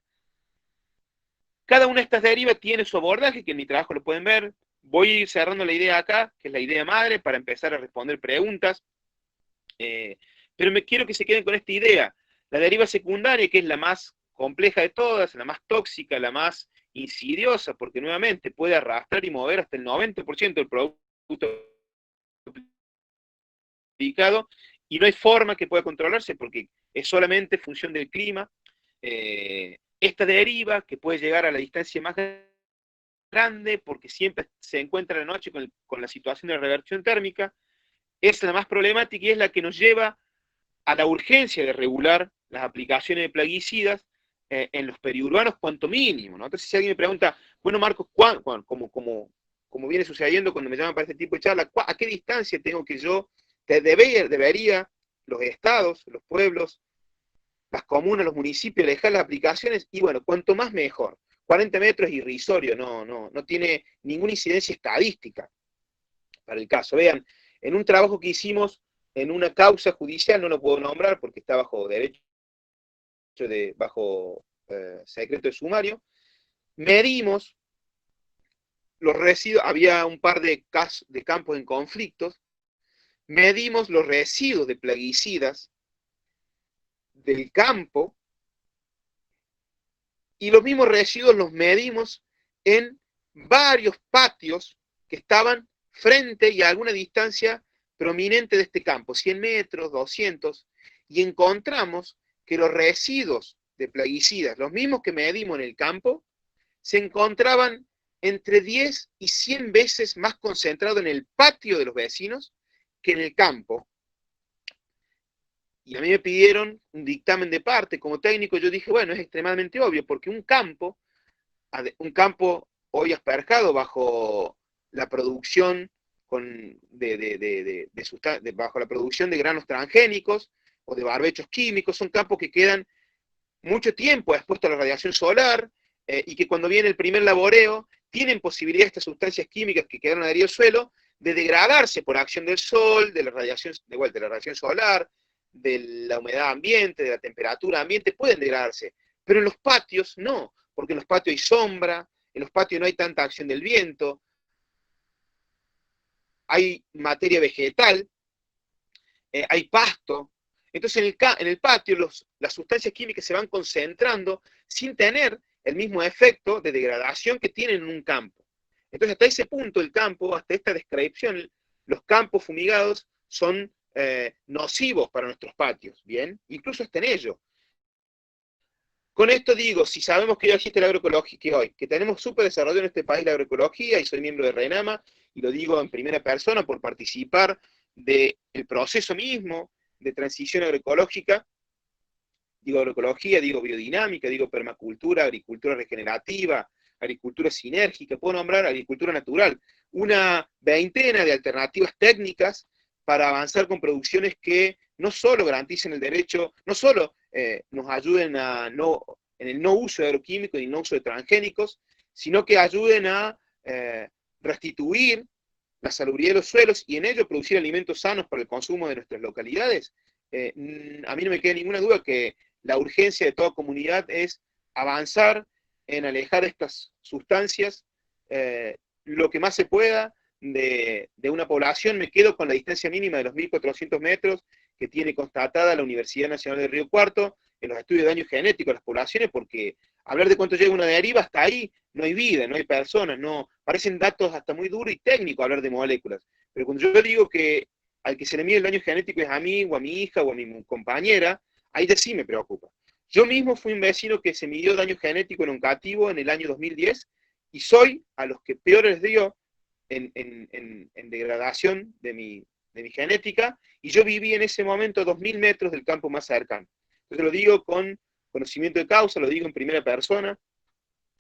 Cada una de estas derivas tiene su abordaje, que en mi trabajo lo pueden ver. Voy a ir cerrando la idea acá, que es la idea madre, para empezar a responder preguntas. Pero quiero que se queden con esta idea. La deriva secundaria, que es la más compleja de todas, la más tóxica, la más insidiosa, porque nuevamente puede arrastrar y mover hasta el 90% del producto aplicado, y no hay forma que pueda controlarse porque es solamente función del clima. Esta deriva, que puede llegar a la distancia más grande, porque siempre se encuentra en la noche con la situación de reversión térmica, es la más problemática y es la que nos lleva a la urgencia de regular las aplicaciones de plaguicidas en los periurbanos cuanto mínimo, ¿no? Entonces si alguien me pregunta, bueno Marcos, como viene sucediendo cuando me llaman para este tipo de charla, ¿a qué distancia tengo que yo, debería los estados, los pueblos, las comunas, los municipios dejar las aplicaciones? Y bueno, cuanto más mejor. 40 metros es irrisorio, no tiene ninguna incidencia estadística para el caso. Vean, en un trabajo que hicimos en una causa judicial, no lo puedo nombrar porque está bajo derecho bajo secreto de sumario, medimos los residuos, había un par de campos en conflictos, medimos los residuos de plaguicidas del campo y los mismos residuos los medimos en varios patios que estaban frente y a alguna distancia prominente de este campo, 100 metros, 200, y encontramos que los residuos de plaguicidas, los mismos que medimos en el campo, se encontraban entre 10 y 100 veces más concentrados en el patio de los vecinos que en el campo. Y a mí me pidieron un dictamen de parte. Como técnico yo dije, bueno, es extremadamente obvio, porque un campo hoy asperjado bajo la producción bajo la producción de granos transgénicos o de barbechos químicos, son campos que quedan mucho tiempo expuestos a la radiación solar, y que cuando viene el primer laboreo tienen posibilidad estas sustancias químicas que quedaron adheridas al suelo de degradarse por acción del sol, de la radiación solar, de la humedad ambiente, de la temperatura ambiente, pueden degradarse. Pero en los patios no, porque en los patios hay sombra, en los patios no hay tanta acción del viento, hay materia vegetal, hay pasto. Entonces en el patio las sustancias químicas se van concentrando sin tener el mismo efecto de degradación que tienen en un campo. Entonces hasta ese punto el campo, hasta esta descripción, los campos fumigados son nocivos para nuestros patios, ¿bien? Incluso hasta en ello. Con esto digo, si sabemos que ya existe la agroecología, que tenemos súper desarrollado en este país la agroecología, y soy miembro de RENAMA, y lo digo en primera persona por participar del proceso mismo de transición agroecológica, digo agroecología, digo biodinámica, digo permacultura, agricultura regenerativa, agricultura sinérgica, puedo nombrar agricultura natural, una veintena de alternativas técnicas para avanzar con producciones que no solo garanticen el derecho, no solo nos ayuden en el no uso de agroquímicos y no uso de transgénicos, sino que ayuden a restituir la salubridad de los suelos y en ello producir alimentos sanos para el consumo de nuestras localidades. A mí no me queda ninguna duda que la urgencia de toda comunidad es avanzar en alejar estas sustancias lo que más se pueda de una población. Me quedo con la distancia mínima de los 1.400 metros que tiene constatada la Universidad Nacional de Río Cuarto en los estudios de daño genético a las poblaciones, porque hablar de cuánto llega una deriva, hasta ahí no hay vida, no hay personas, no parecen datos hasta muy duros y técnicos hablar de moléculas. Pero cuando yo digo que al que se le mide el daño genético es a mí, o a mi hija, o a mi compañera, ahí ya sí me preocupa. Yo mismo fui un vecino que se midió daño genético en un cativo en el año 2010, y soy a los que peor les dio en degradación de mi genética, y yo viví en ese momento a 2.000 metros del campo más cercano. Entonces lo digo con conocimiento de causa, lo digo en primera persona,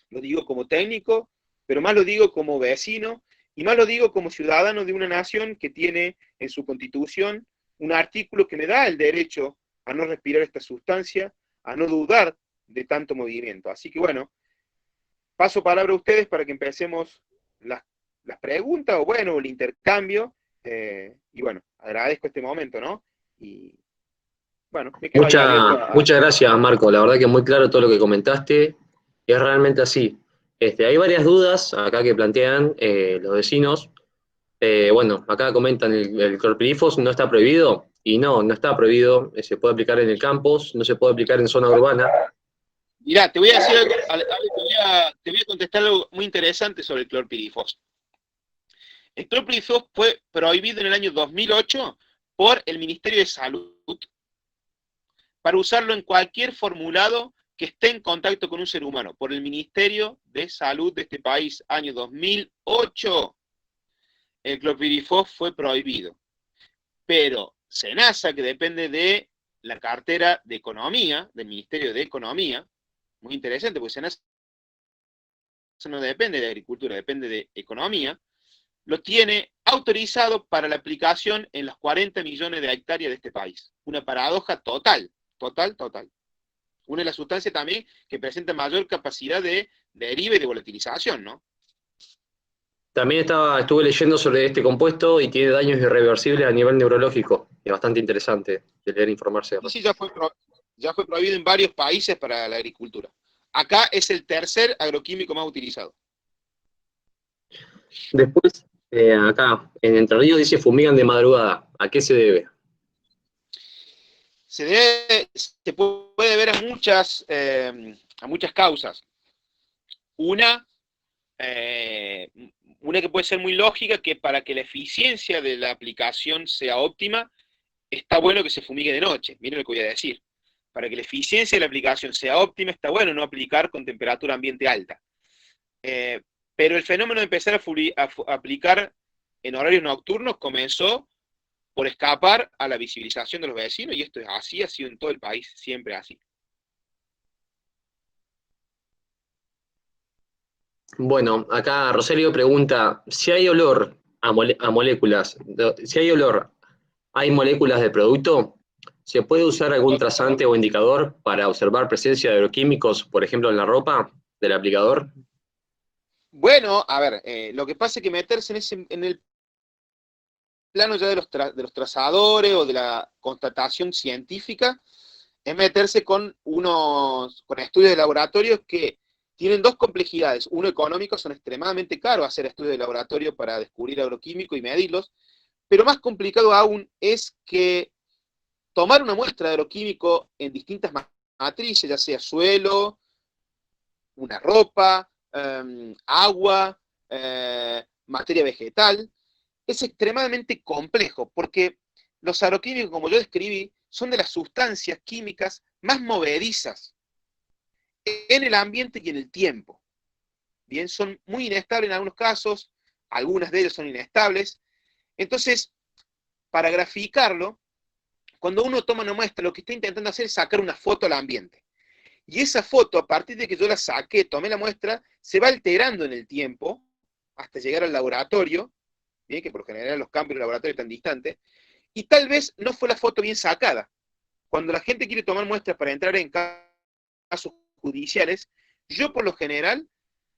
lo digo como técnico, pero más lo digo como vecino, y más lo digo como ciudadano de una nación que tiene en su constitución un artículo que me da el derecho a no respirar esta sustancia, a no dudar de tanto movimiento. Así que bueno, paso palabra a ustedes para que empecemos las preguntas, o bueno, el intercambio, y bueno, agradezco este momento, ¿no? Y bueno, me quedo ahí abierto Muchas gracias, Marco. La verdad que muy claro todo lo que comentaste. Es realmente así. Hay varias dudas acá que plantean los vecinos. Bueno, acá comentan el clorpirifos no está prohibido, y no está prohibido. Se puede aplicar en el campus, no se puede aplicar en zona urbana. Mirá, te voy a decir algo, te voy a contestar algo muy interesante sobre el clorpirifos. El clorpirifos fue prohibido en el año 2008 por el Ministerio de Salud para usarlo en cualquier formulado que esté en contacto con un ser humano, por el Ministerio de Salud de este país, año 2008, el clorpirifos fue prohibido. Pero SENASA, que depende de la cartera de Economía, del Ministerio de Economía, muy interesante, porque SENASA no depende de Agricultura, depende de Economía, lo tiene autorizado para la aplicación en las 40 millones de hectáreas de este país. Una paradoja total. Una de las sustancias también que presenta mayor capacidad de deriva y de volatilización, ¿no? También estuve leyendo sobre este compuesto y tiene daños irreversibles a nivel neurológico. Es bastante interesante de leer e informarse. Sí, ya fue prohibido en varios países para la agricultura. Acá es el tercer agroquímico más utilizado. Después, acá, en Entre Ríos dice fumigan de madrugada. ¿A qué se debe? Se puede ver a muchas causas. Una que puede ser muy lógica, que para que la eficiencia de la aplicación sea óptima, está bueno que se fumigue de noche. Miren lo que voy a decir. para que la eficiencia de la aplicación sea óptima, está bueno no aplicar con temperatura ambiente alta. Pero el fenómeno de empezar a aplicar en horarios nocturnos comenzó por escapar a la visibilización de los vecinos, y esto es así, ha sido en todo el país, siempre así. Bueno, acá Rosario pregunta, si hay olor a moléculas, si hay olor, ¿hay moléculas del producto? ¿Se puede usar algún trazante o indicador para observar presencia de agroquímicos, por ejemplo, en la ropa del aplicador? Bueno, a ver, lo que pasa es que meterse en el plano ya de los trazadores o de la constatación científica es meterse con estudios de laboratorio que tienen dos complejidades. Uno, económico, son extremadamente caros hacer estudios de laboratorio para descubrir agroquímicos y medirlos, pero más complicado aún es que tomar una muestra de agroquímico en distintas matrices, ya sea suelo, una ropa, agua, materia vegetal, es extremadamente complejo, porque los agroquímicos, como yo describí, son de las sustancias químicas más movedizas en el ambiente y en el tiempo. Bien, son muy inestables en algunos casos, algunas de ellas son inestables. Entonces, para graficarlo, cuando uno toma una muestra, lo que está intentando hacer es sacar una foto al ambiente. Y esa foto, a partir de que yo la saqué, tomé la muestra, se va alterando en el tiempo, hasta llegar al laboratorio, bien, que por lo general los campos del laboratorio están distantes, y tal vez no fue la foto bien sacada. Cuando la gente quiere tomar muestras para entrar en casos judiciales, yo por lo general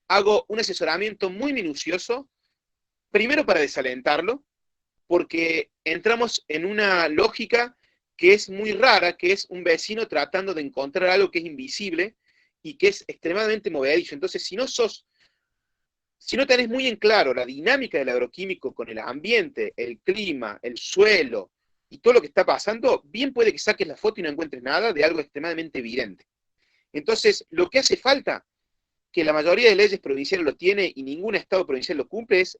hago un asesoramiento muy minucioso, primero para desalentarlo, porque entramos en una lógica que es muy rara, que es un vecino tratando de encontrar algo que es invisible y que es extremadamente movedizo. Entonces, si no tenés muy en claro la dinámica del agroquímico con el ambiente, el clima, el suelo y todo lo que está pasando, bien puede que saques la foto y no encuentres nada de algo extremadamente evidente. Entonces, lo que hace falta, que la mayoría de leyes provinciales lo tiene y ningún estado provincial lo cumple, es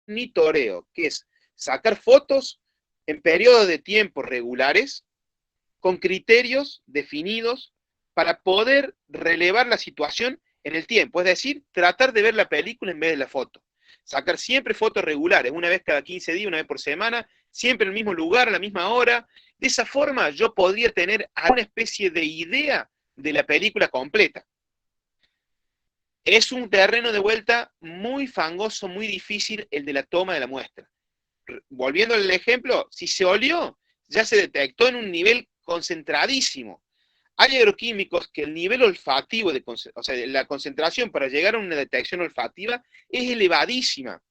monitoreo, que es sacar fotos en periodos de tiempo regulares, con criterios definidos para poder relevar la situación en el tiempo, es decir, tratar de ver la película en vez de la foto. Sacar siempre fotos regulares, una vez cada 15 días, una vez por semana, siempre en el mismo lugar, a la misma hora. De esa forma yo podría tener alguna especie de idea de la película completa. Es un terreno de vuelta muy fangoso, muy difícil el de la toma de la muestra. Volviendo al ejemplo, si se olió, ya se detectó en un nivel concentradísimo. Hay agroquímicos que el nivel olfativo, o sea, la concentración para llegar a una detección olfativa es elevadísima.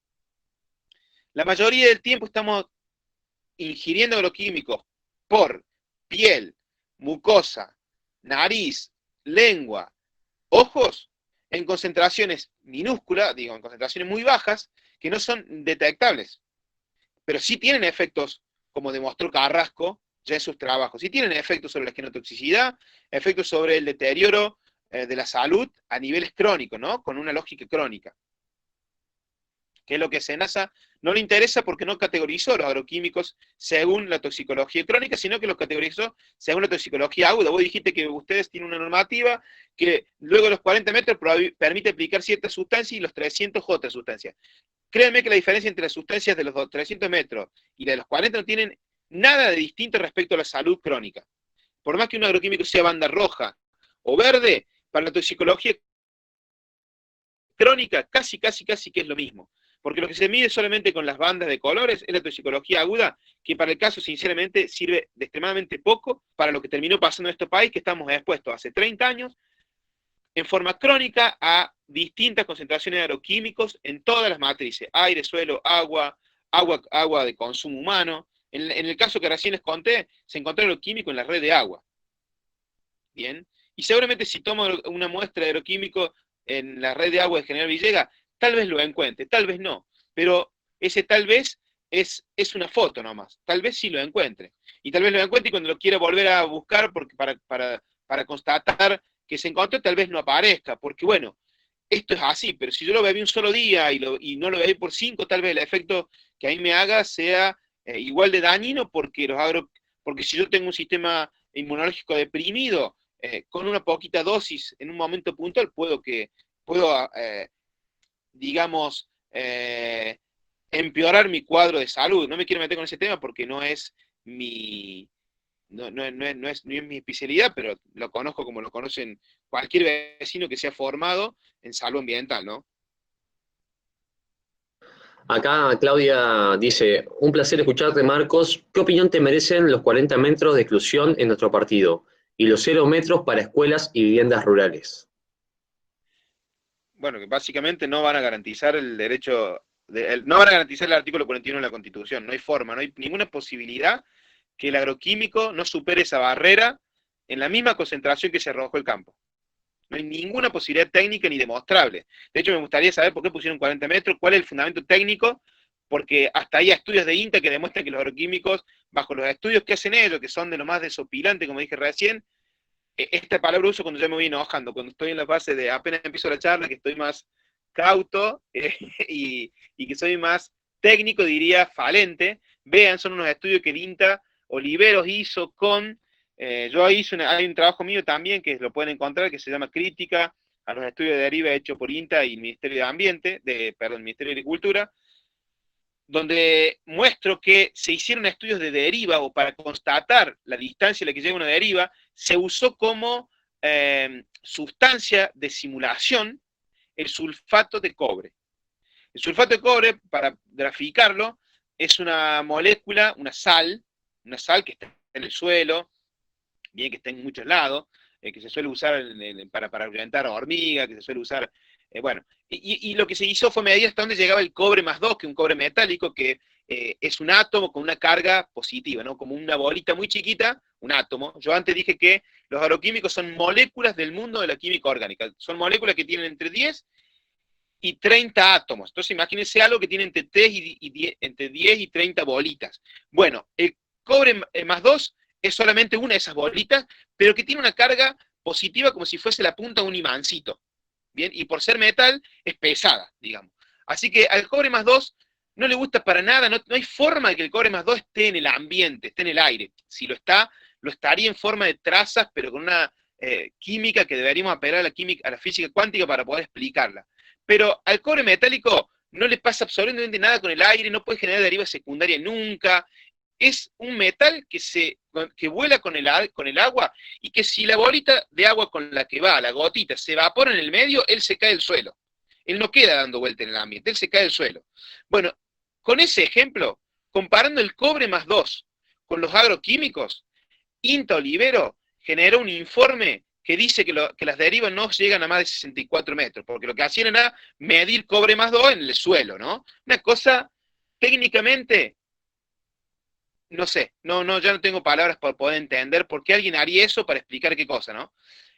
La mayoría del tiempo estamos ingiriendo agroquímicos por piel, mucosa, nariz, lengua, ojos, en concentraciones minúsculas, digo, en concentraciones muy bajas, que no son detectables. Pero sí tienen efectos, como demostró Carrasco ya en sus trabajos, sí tienen efectos sobre la genotoxicidad, efectos sobre el deterioro de la salud a niveles crónicos, ¿no? Con una lógica crónica. Que es lo que SENASA no le interesa porque no categorizó los agroquímicos según la toxicología crónica, sino que los categorizó según la toxicología aguda. Vos dijiste que ustedes tienen una normativa que luego de los 40 metros permite aplicar ciertas sustancias y los 300 otras sustancias. Créanme que la diferencia entre las sustancias de los 300 metros y de los 40 no tienen nada de distinto respecto a la salud crónica. Por más que un agroquímico sea banda roja o verde, para la toxicología crónica casi que es lo mismo. Porque lo que se mide solamente con las bandas de colores es la toxicología aguda, que para el caso, sinceramente, sirve de extremadamente poco para lo que terminó pasando en este país, que estamos expuestos hace 30 años, en forma crónica, a distintas concentraciones de agroquímicos en todas las matrices, aire, suelo, agua de consumo humano. En el caso que recién les conté, se encontró agroquímico en la red de agua. Bien, y seguramente si tomo una muestra de agroquímico en la red de agua de General Villegas, tal vez lo encuentre, tal vez no, pero ese tal vez es una foto nomás, tal vez sí lo encuentre, y tal vez lo encuentre y cuando lo quiera volver a buscar porque para constatar que se encontró, tal vez no aparezca, porque bueno, esto es así, pero si yo lo bebí un solo día y no lo bebí por 5, tal vez el efecto que a mí me haga sea igual de dañino porque porque si yo tengo un sistema inmunológico deprimido, con una poquita dosis en un momento puntual puedo, digamos, empeorar mi cuadro de salud. No me quiero meter con ese tema porque no es mi, no es mi especialidad, pero lo conozco como lo conocen cualquier vecino que se ha formado en salud ambiental, ¿no? Acá Claudia dice, un placer escucharte, Marcos. ¿Qué opinión te merecen los 40 metros de exclusión en nuestro partido y los 0 metros para escuelas y viviendas rurales? Bueno, que básicamente no van a garantizar el derecho, no van a garantizar el artículo 41 de la Constitución. No hay forma, no hay ninguna posibilidad que el agroquímico no supere esa barrera en la misma concentración que se arrojó el campo. No hay ninguna posibilidad técnica ni demostrable. De hecho, me gustaría saber por qué pusieron 40 metros, cuál es el fundamento técnico, porque hasta hay estudios de INTA que demuestran que los agroquímicos, bajo los estudios que hacen ellos, que son de lo más desopilante, como dije recién, esta palabra uso cuando ya me voy enojando, cuando estoy en la fase de apenas empiezo la charla, que estoy más cauto y que soy más técnico, diría falente. Vean, son unos estudios que el INTA Oliveros hizo con, yo hice hay un trabajo mío también que lo pueden encontrar, que se llama Crítica a los estudios de deriva hecho por INTA y el Ministerio de Ambiente, perdón, el Ministerio de Agricultura, donde muestro que se hicieron estudios de deriva o para constatar la distancia a la que llega una deriva, se usó como sustancia de simulación el sulfato de cobre. El sulfato de cobre, para graficarlo, es una molécula, una sal que está en el suelo, bien que está en muchos lados, que se suele usar para ahuyentar hormigas, que se suele usar, bueno, y lo que se hizo fue medir hasta dónde llegaba el cobre más 2, que es un cobre metálico, que es un átomo con una carga positiva, ¿no? Como una bolita muy chiquita, un átomo. Yo antes dije que los agroquímicos son moléculas del mundo de la química orgánica, son moléculas que tienen entre 10 y 30 átomos. Entonces imagínense algo que tiene entre 10 y 30 bolitas. Bueno, el cobre más 2 es solamente una de esas bolitas, pero que tiene una carga positiva como si fuese la punta de un imancito. Bien, y por ser metal es pesada, digamos. Así que al cobre más 2 no le gusta para nada, no hay forma de que el cobre más 2 esté en el ambiente, esté en el aire. Si lo está, lo estaría en forma de trazas, pero con una química que deberíamos apelar a la física cuántica para poder explicarla. Pero al cobre metálico no le pasa absolutamente nada con el aire, no puede generar deriva secundaria nunca. Es un metal que vuela con el agua y que si la bolita de agua con la que va, la gotita, se evapora en el medio, él se cae al suelo. Él no queda dando vuelta en el ambiente, él se cae al suelo. Bueno, con ese ejemplo, comparando el cobre más 2 con los agroquímicos, INTA Olivero generó un informe que dice que las derivas no llegan a más de 64 metros, porque lo que hacían era medir cobre más 2 en el suelo, ¿no? Una cosa técnicamente, no sé, ya no tengo palabras para poder entender por qué alguien haría eso para explicar qué cosa, ¿no?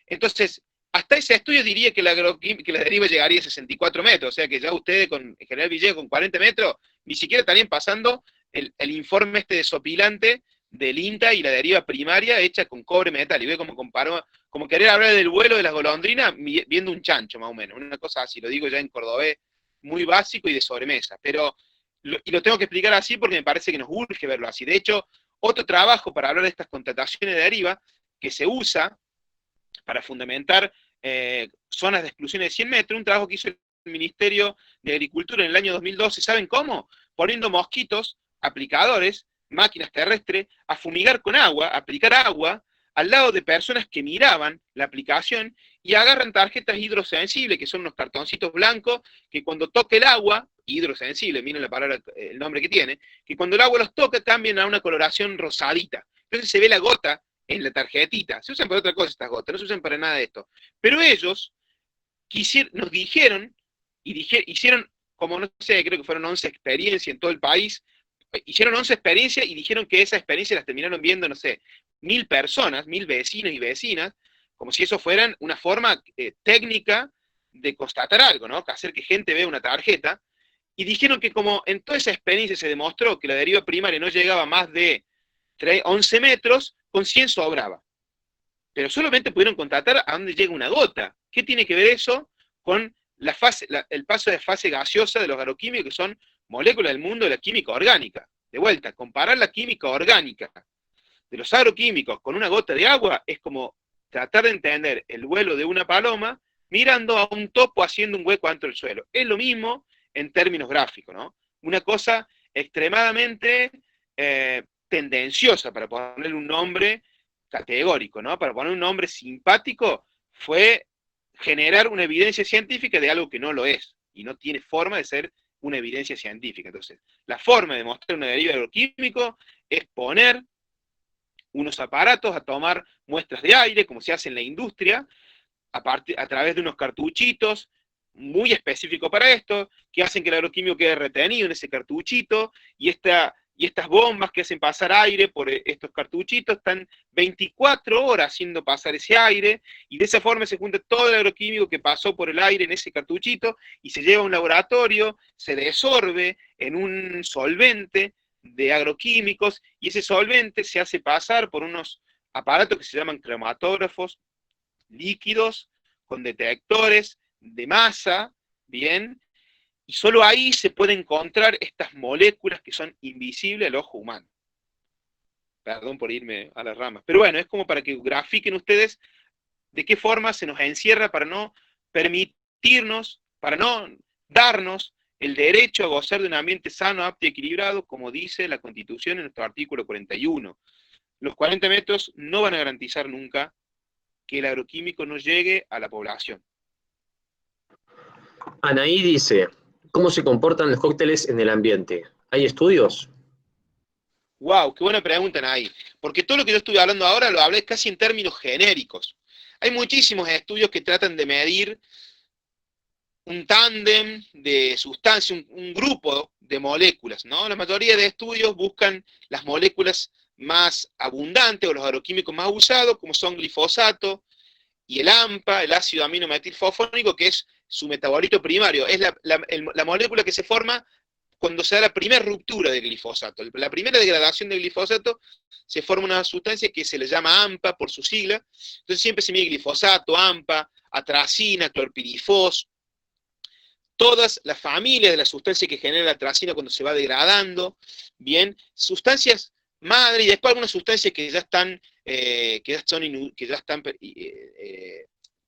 Entonces, hasta ese estudio diría que la deriva llegaría a 64 metros, o sea que ya ustedes con el general Villegas con 40 metros, ni siquiera estarían pasando el informe este desopilante del INTA y la deriva primaria hecha con cobre metal, y ve cómo comparó, como querer hablar del vuelo de las golondrinas viendo un chancho, más o menos, una cosa así, lo digo ya en cordobés, muy básico y de sobremesa, pero y lo tengo que explicar así porque me parece que nos urge verlo así. De hecho, otro trabajo para hablar de estas contrataciones de deriva que se usa para fundamentar zonas de exclusión de 100 metros, un trabajo que hizo el Ministerio de Agricultura en el año 2012, ¿saben cómo? Poniendo mosquitos, aplicadores, máquinas terrestres, a fumigar con agua, a aplicar agua, al lado de personas que miraban la aplicación y agarran tarjetas hidrosensibles, que son unos cartoncitos blancos, que cuando toque el agua, hidrosensible, miren la palabra, el nombre que tiene, que cuando el agua los toca cambian a una coloración rosadita. Entonces se ve la gota en la tarjetita. Se usan para otra cosa estas gotas, no se usan para nada de esto. Pero ellos nos dijeron, hicieron, como no sé, creo que fueron 11 experiencias en todo el país, hicieron 11 experiencias y dijeron que esas experiencias las terminaron viendo, no sé, 1000 personas, 1000 vecinos y vecinas, como si eso fueran una forma técnica de constatar algo, ¿no? Hacer que gente vea una tarjeta, y dijeron que como en toda esa experiencia se demostró que la deriva primaria no llegaba a más de 11 metros, con 100 sobraba. Pero solamente pudieron constatar a dónde llega una gota. ¿Qué tiene que ver eso con el paso de fase gaseosa de los agroquímicos, que son moléculas del mundo de la química orgánica? De vuelta, comparar la química orgánica de los agroquímicos con una gota de agua es como tratar de entender el vuelo de una paloma mirando a un topo haciendo un hueco dentro del suelo. Es lo mismo en términos gráficos, ¿no? Una cosa extremadamente tendenciosa, para ponerle un nombre categórico, ¿no? Para poner un nombre simpático, fue generar una evidencia científica de algo que no lo es, y no tiene forma de ser una evidencia científica. Entonces, la forma de mostrar una deriva de agroquímico es poner unos aparatos a tomar muestras de aire, como se hace en la industria, a través de unos cartuchitos muy específicos para esto, que hacen que el agroquímico quede retenido en ese cartuchito, y estas bombas que hacen pasar aire por estos cartuchitos están 24 horas haciendo pasar ese aire, y de esa forma se junta todo el agroquímico que pasó por el aire en ese cartuchito, y se lleva a un laboratorio, se desorbe en un solvente de agroquímicos, y ese solvente se hace pasar por unos aparatos que se llaman cromatógrafos líquidos, con detectores de masa, ¿bien? Y solo ahí se pueden encontrar estas moléculas que son invisibles al ojo humano. Perdón por irme a las ramas. Pero bueno, es como para que grafiquen ustedes de qué forma se nos encierra para no permitirnos, para no darnos el derecho a gozar de un ambiente sano, apto y equilibrado, como dice la Constitución en nuestro artículo 41. Los 40 metros no van a garantizar nunca que el agroquímico no llegue a la población. Anaí dice, ¿cómo se comportan los cócteles en el ambiente? ¿Hay estudios? Wow, qué buena pregunta, Anaí. Porque todo lo que yo estoy hablando ahora lo hablé casi en términos genéricos. Hay muchísimos estudios que tratan de medir un tándem de sustancias, un grupo de moléculas, ¿no? La mayoría de estudios buscan las moléculas más abundantes o los agroquímicos más usados, como son glifosato y el AMPA, el ácido aminometilfosfónico, que es su metabolito primario. Es la molécula que se forma cuando se da la primera ruptura del glifosato. La primera degradación del glifosato se forma una sustancia que se le llama AMPA por su sigla. Entonces siempre se mide glifosato, AMPA, atracina, clorpirifos, todas las familias de las sustancias que genera la atracina cuando se va degradando, bien, sustancias madre, y después algunas sustancias que ya están,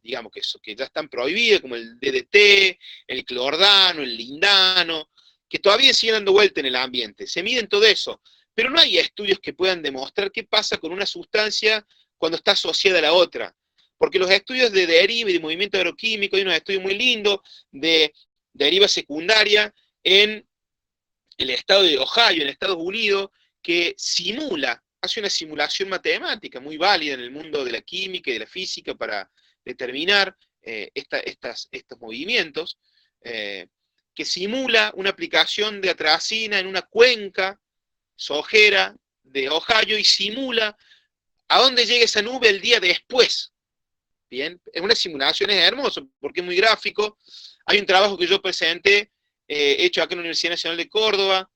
digamos que ya están prohibidas, como el DDT, el clordano, el lindano, que todavía siguen dando vuelta en el ambiente. Se miden todo eso, pero no hay estudios que puedan demostrar qué pasa con una sustancia cuando está asociada a la otra. Porque los estudios de deriva y de movimiento agroquímico, hay unos estudios muy lindos de deriva secundaria en el estado de Ohio, en Estados Unidos, que hace una simulación matemática muy válida en el mundo de la química y de la física para determinar estos movimientos, que simula una aplicación de atracina en una cuenca sojera de Ohio y simula a dónde llega esa nube el día después. Bien, es una simulación, es hermoso, porque es muy gráfico. Hay un trabajo que yo presenté, hecho acá en la Universidad Nacional de Córdoba,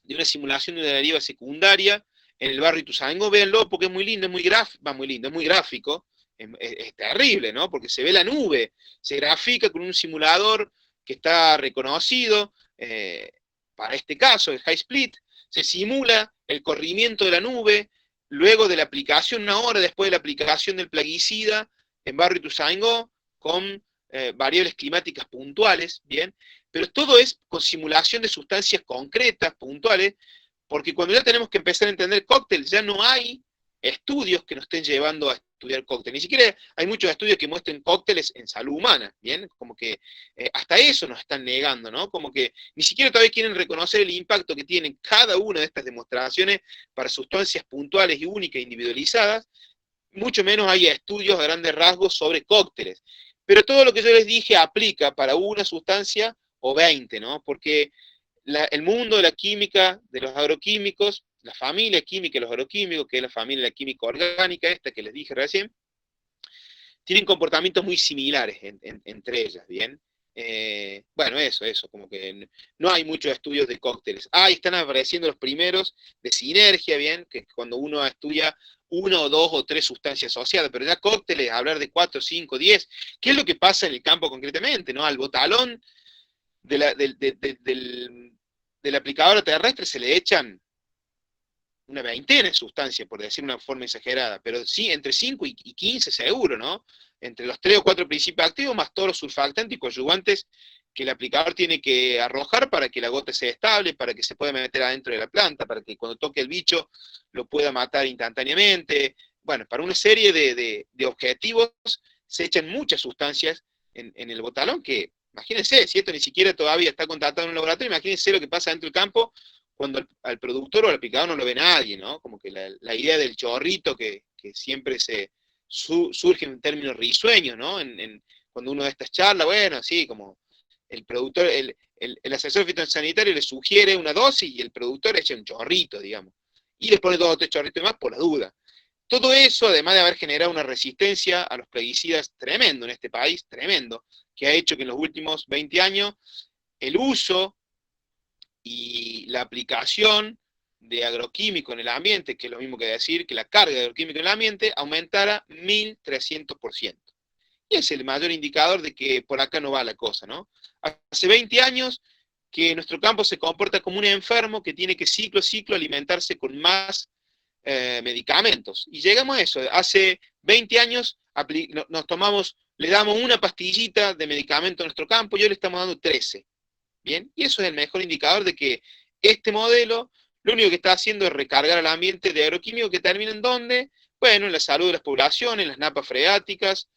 de una simulación de una deriva secundaria en el barrio Ituzaingó. Véanlo porque es muy lindo, es muy gráfico, es terrible, ¿no? Porque se ve la nube, se grafica con un simulador que está reconocido, para este caso, el High Split, se simula el corrimiento de la nube, luego de la aplicación, una hora después de la aplicación del plaguicida en barrio Ituzaingó, con variables climáticas puntuales, ¿bien? Pero todo es con simulación de sustancias concretas, puntuales, porque cuando ya tenemos que empezar a entender cóctel, ya no hay estudios que nos estén llevando a estudiar cóctel. Ni siquiera hay muchos estudios que muestren cócteles en salud humana, ¿bien? Como que hasta eso nos están negando, ¿no? Como que ni siquiera todavía quieren reconocer el impacto que tienen cada una de estas demostraciones para sustancias puntuales y únicas, individualizadas. Mucho menos hay estudios a grandes rasgos sobre cócteles. Pero todo lo que yo les dije aplica para una sustancia o 20, ¿no? Porque el mundo de la química, de los agroquímicos, la familia química de los agroquímicos, que es la familia de la química orgánica, esta que les dije recién, tienen comportamientos muy similares entre ellas, ¿bien? Bueno, eso, como que no hay muchos estudios de cócteles. Están apareciendo los primeros de sinergia, ¿bien? Que cuando uno estudia una o dos o tres sustancias asociadas, pero ya cócteles, hablar de 4, 5, 10, ¿qué es lo que pasa en el campo concretamente, ¿no? Al botalón del aplicador terrestre se le echan una veintena de sustancias, por decir una forma exagerada, pero sí entre 5 y 15 seguro, ¿no? Entre los 3 o 4 principios activos, más todos los surfactantes y coadyuvantes que el aplicador tiene que arrojar para que la gota sea estable, para que se pueda meter adentro de la planta, para que cuando toque el bicho lo pueda matar instantáneamente. Bueno, para una serie de objetivos se echan muchas sustancias en el botalón que, imagínense, si esto ni siquiera todavía está contratado en un laboratorio, imagínense lo que pasa dentro del campo cuando al productor o al aplicador no lo ve nadie, ¿no? Como que la idea del chorrito que siempre surge en términos risueños, ¿no? Cuando uno da estas charlas, bueno, sí, como el productor, el asesor fitosanitario le sugiere una dosis y el productor echa un chorrito, digamos, y le pone 2 o 3 chorritos más por la duda. Todo eso, además de haber generado una resistencia a los plaguicidas tremendo en este país, tremendo, que ha hecho que en los últimos 20 años el uso y la aplicación de agroquímico en el ambiente, que es lo mismo que decir que la carga de agroquímico en el ambiente, aumentara 1300%. Y es el mayor indicador de que por acá no va la cosa, ¿no? Hace 20 años que nuestro campo se comporta como un enfermo que tiene que ciclo a ciclo alimentarse con más medicamentos. Y llegamos a eso. Hace 20 años le damos una pastillita de medicamento a nuestro campo y hoy le estamos dando 13. ¿Bien? Y eso es el mejor indicador de que este modelo lo único que está haciendo es recargar al ambiente de agroquímicos que termina en ¿dónde? Bueno, en la salud de las poblaciones, en las napas freáticas,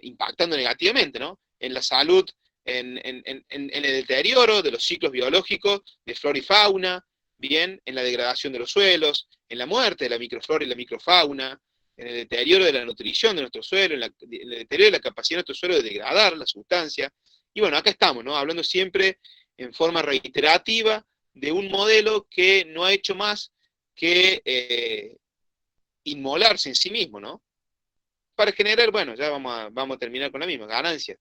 impactando negativamente, ¿no? En la salud, en el deterioro de los ciclos biológicos de flora y fauna, bien, en la degradación de los suelos, en la muerte de la microflora y la microfauna, en el deterioro de la nutrición de nuestro suelo, en el deterioro de la capacidad de nuestro suelo de degradar la sustancia. Y bueno, acá estamos, ¿no? Hablando siempre en forma reiterativa de un modelo que no ha hecho más que inmolarse en sí mismo, ¿no? Para generar, bueno, ya vamos a terminar con la misma, ganancias.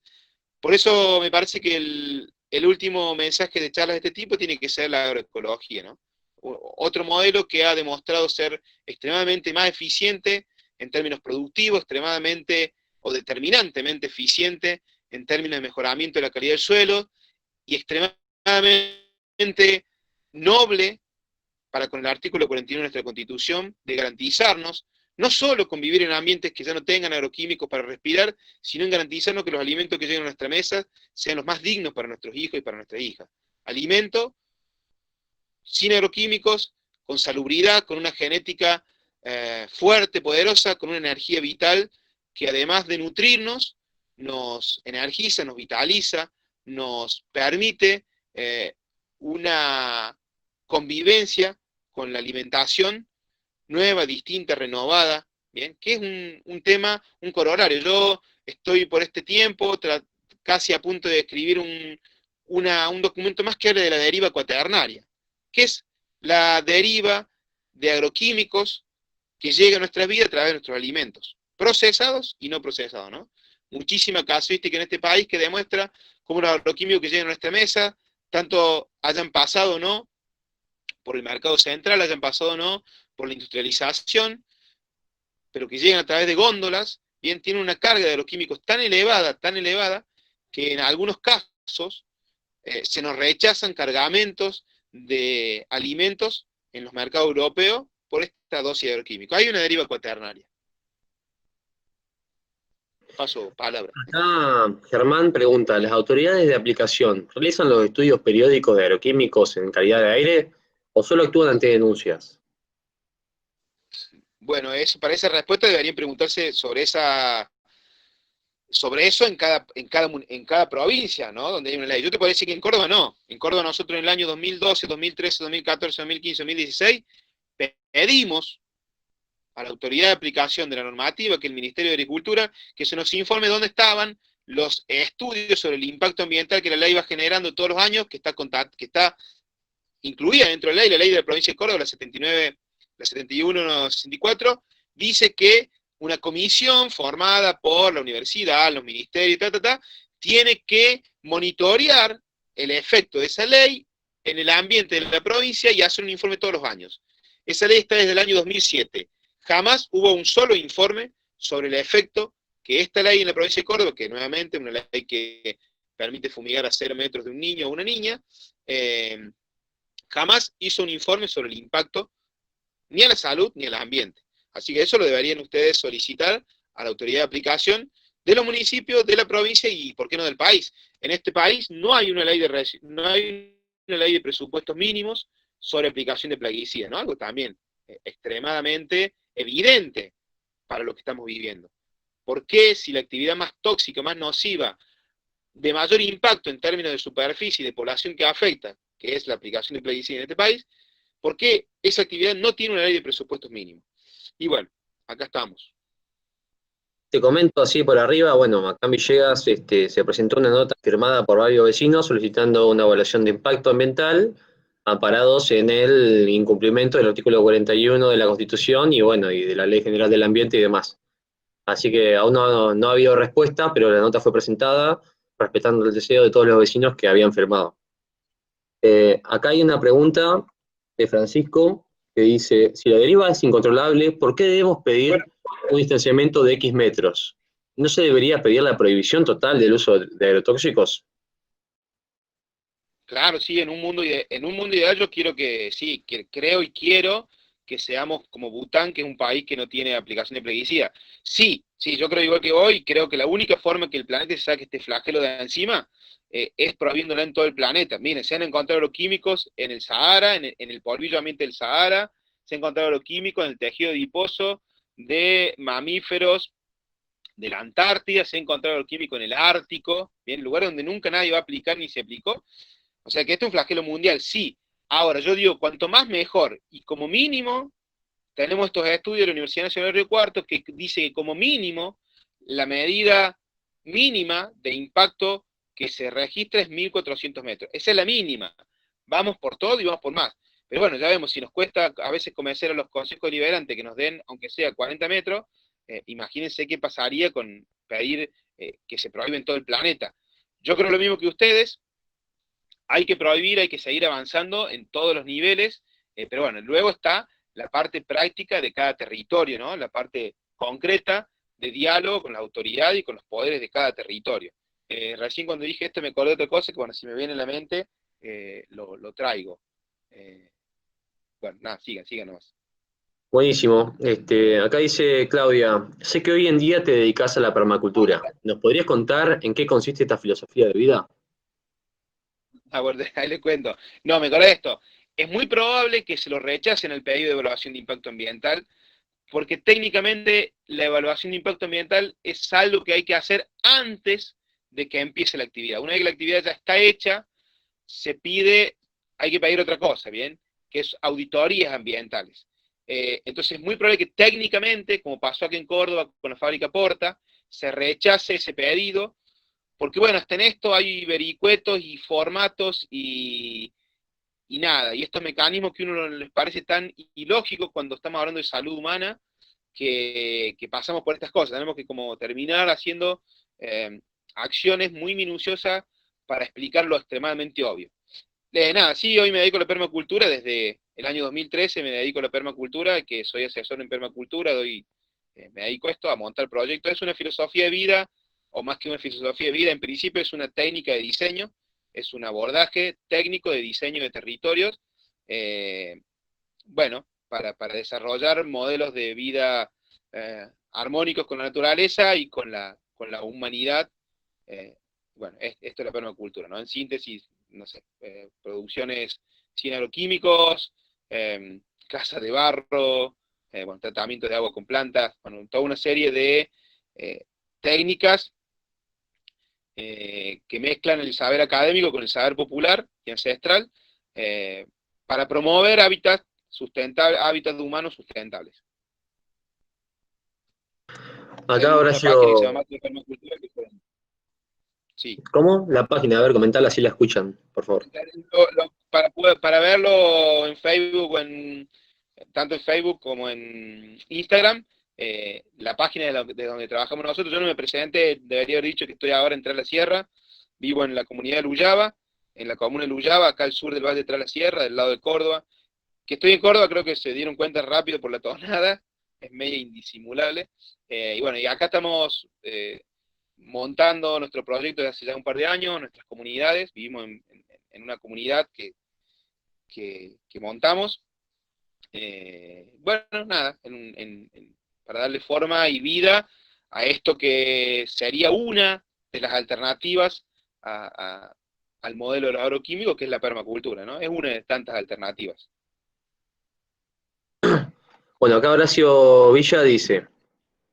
Por eso me parece que el último mensaje de charlas de este tipo tiene que ser la agroecología, ¿no? Otro modelo que ha demostrado ser extremadamente más eficiente en términos productivos, extremadamente o determinantemente eficiente en términos de mejoramiento de la calidad del suelo y extremadamente noble para con el artículo 41 de nuestra Constitución de garantizarnos no solo convivir en ambientes que ya no tengan agroquímicos para respirar, sino en garantizarnos que los alimentos que lleguen a nuestra mesa sean los más dignos para nuestros hijos y para nuestras hijas. Alimento sin agroquímicos, con salubridad, con una genética fuerte, poderosa, con una energía vital que además de nutrirnos, nos energiza, nos vitaliza, nos permite una convivencia con la alimentación nueva, distinta, renovada, ¿bien? Que es un tema, un corolario. Yo estoy por este tiempo casi a punto de escribir un documento más que hable de la deriva cuaternaria, que es la deriva de agroquímicos que llega a nuestra vida a través de nuestros alimentos, procesados y no procesados, ¿no? Muchísima casuística en este país que demuestra cómo los agroquímicos que llegan a nuestra mesa, tanto hayan pasado o no por el mercado central, hayan pasado o no por la industrialización, pero que llegan a través de góndolas, bien, tienen una carga de agroquímicos tan elevada, que en algunos casos se nos rechazan cargamentos de alimentos en los mercados europeos por esta dosis de agroquímicos. Hay una deriva cuaternaria. Paso palabra. Acá Germán pregunta, ¿las autoridades de aplicación realizan los estudios periódicos de agroquímicos en calidad de aire o solo actúan ante denuncias? Bueno, para esa respuesta deberían preguntarse sobre eso en cada provincia, ¿no? Donde hay una ley. Yo te puedo decir que en Córdoba no. En Córdoba nosotros en el año 2012, 2013, 2014, 2015, 2016 pedimos a la autoridad de aplicación de la normativa, que es el Ministerio de Agricultura, que se nos informe dónde estaban los estudios sobre el impacto ambiental que la ley va generando todos los años, que está incluida dentro de la ley de la provincia de Córdoba, la 71-64, dice que una comisión formada por la universidad, los ministerios, tiene que monitorear el efecto de esa ley en el ambiente de la provincia y hacer un informe todos los años. Esa ley está desde el año 2007. Jamás hubo un solo informe sobre el efecto que esta ley en la provincia de Córdoba, que nuevamente es una ley que permite fumigar a 0 metros de un niño o una niña, jamás hizo un informe sobre el impacto ni a la salud ni al ambiente. Así que eso lo deberían ustedes solicitar a la autoridad de aplicación de los municipios, de la provincia y, ¿por qué no, del país? En este país no hay una ley de presupuestos mínimos sobre aplicación de plaguicidas, ¿no? Algo también extremadamente evidente para lo que estamos viviendo. ¿Por qué si la actividad más tóxica, más nociva, de mayor impacto en términos de superficie y de población que afecta, que es la aplicación de plaguicidas en este país, por qué esa actividad no tiene una ley de presupuestos mínimos? Y bueno, acá estamos. Te comento así por arriba, bueno, acá en Villegas se presentó una nota firmada por varios vecinos solicitando una evaluación de impacto ambiental, amparados en el incumplimiento del artículo 41 de la Constitución y bueno, y de la Ley General del Ambiente y demás. Así que aún no ha habido respuesta, pero la nota fue presentada respetando el deseo de todos los vecinos que habían firmado. Acá hay una pregunta de Francisco que dice, si la deriva es incontrolable, ¿por qué debemos pedir un distanciamiento de X metros? ¿No se debería pedir la prohibición total del uso de agrotóxicos? Claro, sí, en un mundo ideal yo quiero que, sí, que creo y quiero que seamos como Bután, que es un país que no tiene aplicación de plaguicida. Sí, sí, yo creo igual que hoy, creo que la única forma que el planeta se saque este flagelo de encima es prohibiéndola en todo el planeta. Miren, se han encontrado los químicos en el Sahara, en el polvillo ambiente del Sahara, se han encontrado los químicos en el tejido adiposo de mamíferos de la Antártida, se ha encontrado los químicos en el Ártico, bien, lugares donde nunca nadie va a aplicar ni se aplicó. O sea que este es un flagelo mundial, sí. Ahora, yo digo, cuanto más mejor, y como mínimo, tenemos estos estudios de la Universidad Nacional de Río Cuarto que dice que como mínimo, la medida mínima de impacto que se registra es 1.400 metros. Esa es la mínima. Vamos por todo y vamos por más. Pero bueno, ya vemos, si nos cuesta a veces convencer a los consejos deliberantes que nos den, aunque sea 40 metros, imagínense qué pasaría con pedir que se prohíbe en todo el planeta. Yo creo lo mismo que ustedes, hay que prohibir, hay que seguir avanzando en todos los niveles, pero bueno, luego está la parte práctica de cada territorio, ¿no? La parte concreta de diálogo con la autoridad y con los poderes de cada territorio. Recién cuando dije esto me acordé de otra cosa que, bueno, si me viene a la mente, lo traigo. Bueno, nada, sigan nomás. Buenísimo. Acá dice Claudia, sé que hoy en día te dedicas a la permacultura. ¿Nos podrías contar en qué consiste esta filosofía de vida? Ahí le cuento. No, me acordé de esto. Es muy probable que se lo rechacen el pedido de evaluación de impacto ambiental, porque técnicamente la evaluación de impacto ambiental es algo que hay que hacer antes de que empiece la actividad. Una vez que la actividad ya está hecha, hay que pedir otra cosa, ¿bien? Que es auditorías ambientales. Entonces es muy probable que técnicamente, como pasó aquí en Córdoba con la fábrica Porta, se rechace ese pedido, porque bueno, hasta en esto hay vericuetos y formatos y nada, y estos mecanismos que a uno les parece tan ilógicos cuando estamos hablando de salud humana, que pasamos por estas cosas. Tenemos que como terminar haciendo acciones muy minuciosas para explicar lo extremadamente obvio. Nada, sí, hoy me dedico a la permacultura, desde el año 2013 me dedico a la permacultura, que soy asesor en permacultura, me dedico a esto, a montar proyectos. Es una filosofía de vida, o más que una filosofía de vida, en principio es una técnica de diseño, es un abordaje técnico de diseño de territorios, bueno, para desarrollar modelos de vida armónicos con la naturaleza y con la humanidad. Bueno, esto es la permacultura, ¿no? En síntesis, no sé, producciones sin agroquímicos, casas de barro, bueno, tratamiento de agua con plantas, bueno, toda una serie de técnicas que mezclan el saber académico con el saber popular y ancestral para promover hábitats humanos sustentables. Acá Hay una página que se Horacio, llama Permacultura que pueden. Sí. ¿cómo? La página, a ver, comentala así la escuchan, por favor. Para verlo en Facebook tanto en Facebook como en Instagram, la página de donde trabajamos nosotros. Yo no me presenté, debería haber dicho que estoy ahora en Tras la Sierra, vivo en la comunidad de Luyaba, en la comuna de Luyaba, acá al sur del Valle de Tras la Sierra, del lado de Córdoba. Que estoy en Córdoba, creo que se dieron cuenta rápido por la tonada, es medio indisimulable. Y bueno, y acá estamos montando nuestro proyecto desde hace ya un par de años, nuestras comunidades, vivimos en una comunidad que que montamos. Bueno, nada, para darle forma y vida a esto que sería una de las alternativas al modelo agroquímico, que es la permacultura, ¿no? Es una de tantas alternativas. Bueno, acá Horacio Villa dice,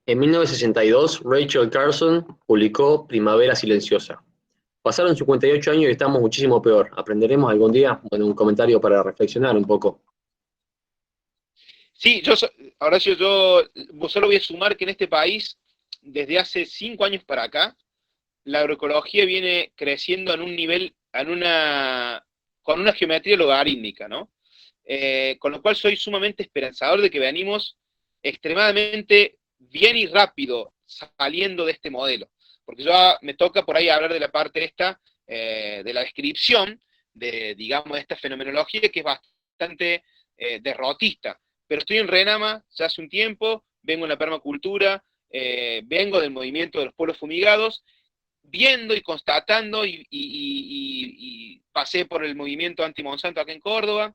en 1962 Rachel Carson publicó Primavera Silenciosa. Pasaron 58 años y estamos muchísimo peor. ¿Aprenderemos algún día? Bueno, un comentario para reflexionar un poco. Sí, Horacio, yo solo voy a sumar que en este país, desde hace 5 años para acá, la agroecología viene creciendo en un nivel, con una geometría logarítmica, ¿no? Con lo cual soy sumamente esperanzador de que venimos extremadamente bien y rápido saliendo de este modelo. Porque ya me toca por ahí hablar de la parte esta, de la descripción digamos, de esta fenomenología que es bastante derrotista. Pero estoy en Renama ya hace un tiempo, vengo en la permacultura, vengo del movimiento de los pueblos fumigados, viendo y constatando, y pasé por el movimiento anti-Monsanto acá en Córdoba,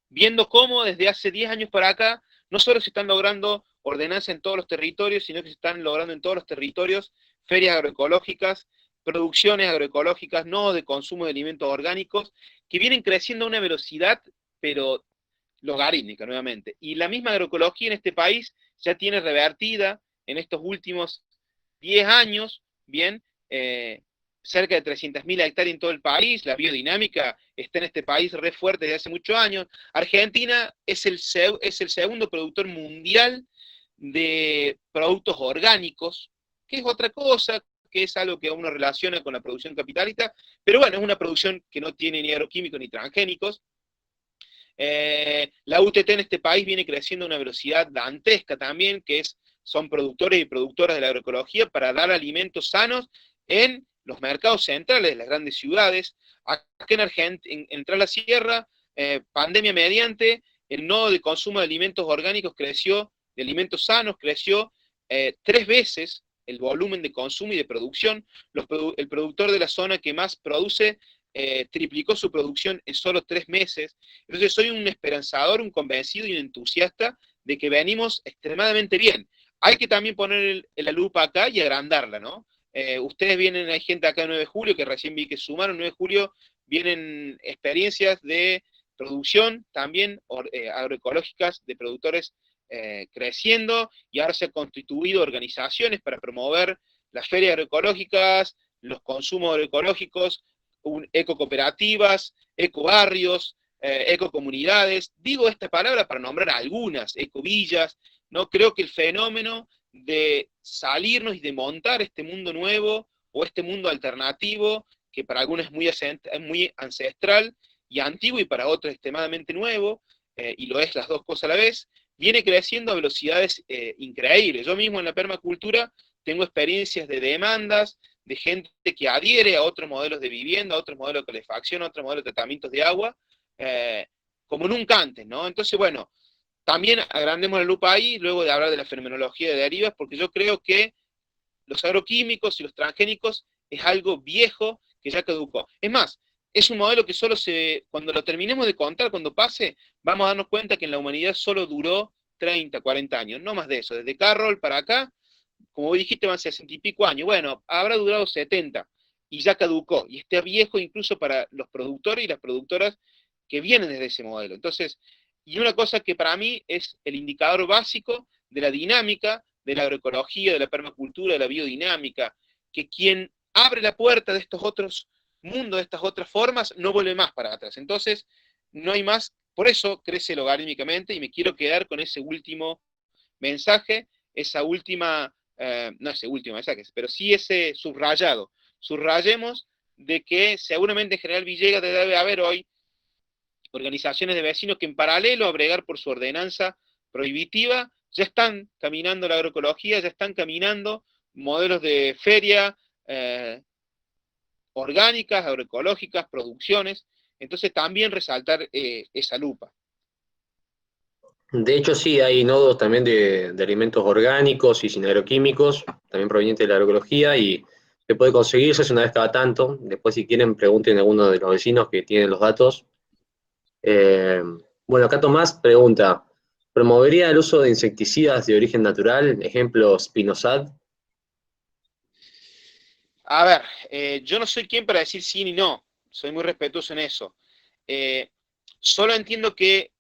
viendo cómo desde hace 10 años para acá, no solo se están logrando ordenanzas en todos los territorios, sino que se están logrando en todos los territorios ferias agroecológicas, producciones agroecológicas, no de consumo de alimentos orgánicos, que vienen creciendo a una velocidad, pero logarítmica nuevamente. Y la misma agroecología en este país ya tiene revertida en estos últimos 10 años, bien, cerca de 300.000 hectáreas en todo el país. La biodinámica está en este país re fuerte desde hace muchos años. Argentina es el segundo productor mundial de productos orgánicos, que es otra cosa, que es algo que uno relaciona con la producción capitalista, pero bueno, es una producción que no tiene ni agroquímicos ni transgénicos. La UTT en este país viene creciendo a una velocidad dantesca también, que son productores y productoras de la agroecología para dar alimentos sanos en los mercados centrales de las grandes ciudades. Acá en Argentina, en Tras la Sierra, pandemia mediante, el nodo de consumo de alimentos orgánicos creció, de alimentos sanos creció 3 veces el volumen de consumo y de producción. El productor de la zona que más produce triplicó su producción en solo 3 meses. Entonces soy un esperanzador, un convencido y un entusiasta de que venimos extremadamente bien. Hay que también poner la lupa acá y agrandarla, ¿no? Ustedes vienen, hay gente acá en 9 de julio, que recién vi que sumaron, 9 de julio vienen experiencias de producción también agroecológicas de productores creciendo, y ahora se han constituido organizaciones para promover las ferias agroecológicas, los consumos agroecológicos, ecocooperativas, ecobarrios, ecocomunidades. Digo esta palabra para nombrar algunas, ecovillas. No creo que el fenómeno de salirnos y de montar este mundo nuevo o este mundo alternativo, que para algunos es muy ancestral y antiguo y para otros extremadamente nuevo, y lo es las dos cosas a la vez, viene creciendo a velocidades increíbles. Yo mismo en la permacultura tengo experiencias de demandas, de gente que adhiere a otros modelos de vivienda, a otros modelos de calefacción, a otros modelos de tratamientos de agua, como nunca antes, ¿no? Entonces, bueno, también agrandemos la lupa ahí, luego de hablar de la fenomenología de derivas, porque yo creo que los agroquímicos y los transgénicos es algo viejo que ya caducó. Es más, es un modelo que cuando lo terminemos de contar, cuando pase, vamos a darnos cuenta que en la humanidad solo duró 30, 40 años, no más de eso. Desde Carroll para acá, como dijiste, van 60 y pico años. Bueno, habrá durado 70 y ya caducó. Y está viejo incluso para los productores y las productoras que vienen desde ese modelo. Entonces, y una cosa que para mí es el indicador básico de la dinámica, de la agroecología, de la permacultura, de la biodinámica, que quien abre la puerta de estos otros mundos, de estas otras formas, no vuelve más para atrás. Entonces, no hay más, por eso crece logarítmicamente, y me quiero quedar con ese último mensaje, esa última, no ese último mensaje, pero sí ese subrayado. Subrayemos de que seguramente en General Villegas debe haber hoy organizaciones de vecinos que en paralelo a bregar por su ordenanza prohibitiva, ya están caminando la agroecología, ya están caminando modelos de feria, orgánicas, agroecológicas, producciones. Entonces también resaltar esa lupa. De hecho, sí, hay nodos también de alimentos orgánicos y sin agroquímicos, también provenientes de la agroecología, y se puede conseguir, se hace una vez cada tanto. Después, si quieren, pregunten a alguno de los vecinos que tienen los datos. Eh, bueno, acá Tomás pregunta, ¿promovería el uso de insecticidas de origen natural? Ejemplo, Spinosad. A ver, yo no soy quien para decir sí ni no, soy muy respetuoso en eso. Eh, Solo entiendo que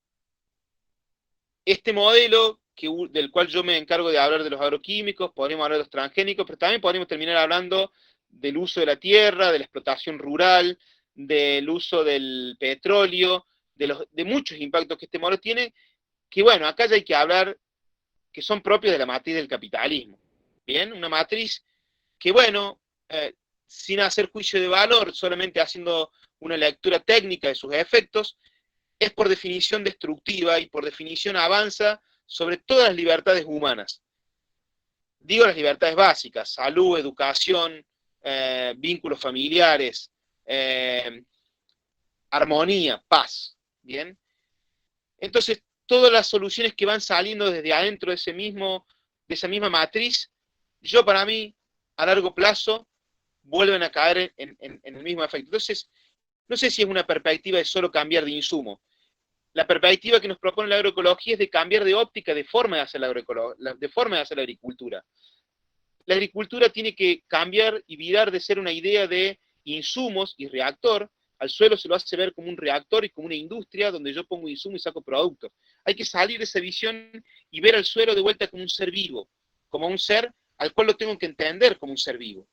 este modelo del cual yo me encargo de hablar de los agroquímicos, podríamos hablar de los transgénicos, pero también podríamos terminar hablando del uso de la tierra, de la explotación rural, del uso del petróleo, de muchos impactos que este modelo tiene, que bueno, acá ya hay que hablar que son propios de la matriz del capitalismo. Bien, una matriz que bueno, sin hacer juicio de valor, solamente haciendo una lectura técnica de sus efectos, es por definición destructiva y por definición avanza sobre todas las libertades humanas. Digo las libertades básicas, salud, educación, vínculos familiares, armonía, paz. Bien. Entonces, todas las soluciones que van saliendo desde adentro de esa misma matriz, yo para mí, a largo plazo, vuelven a caer en el mismo efecto. Entonces, no sé si es una perspectiva de solo cambiar de insumo. La perspectiva que nos propone la agroecología es de cambiar de óptica, de forma de hacer de forma de hacer la agricultura. La agricultura tiene que cambiar y virar de ser una idea de insumos y reactor. Al suelo se lo hace ver como un reactor y como una industria donde yo pongo insumos y saco productos. Hay que salir de esa visión y ver al suelo de vuelta como un ser vivo, como un ser al cual lo tengo que entender como un ser vivo.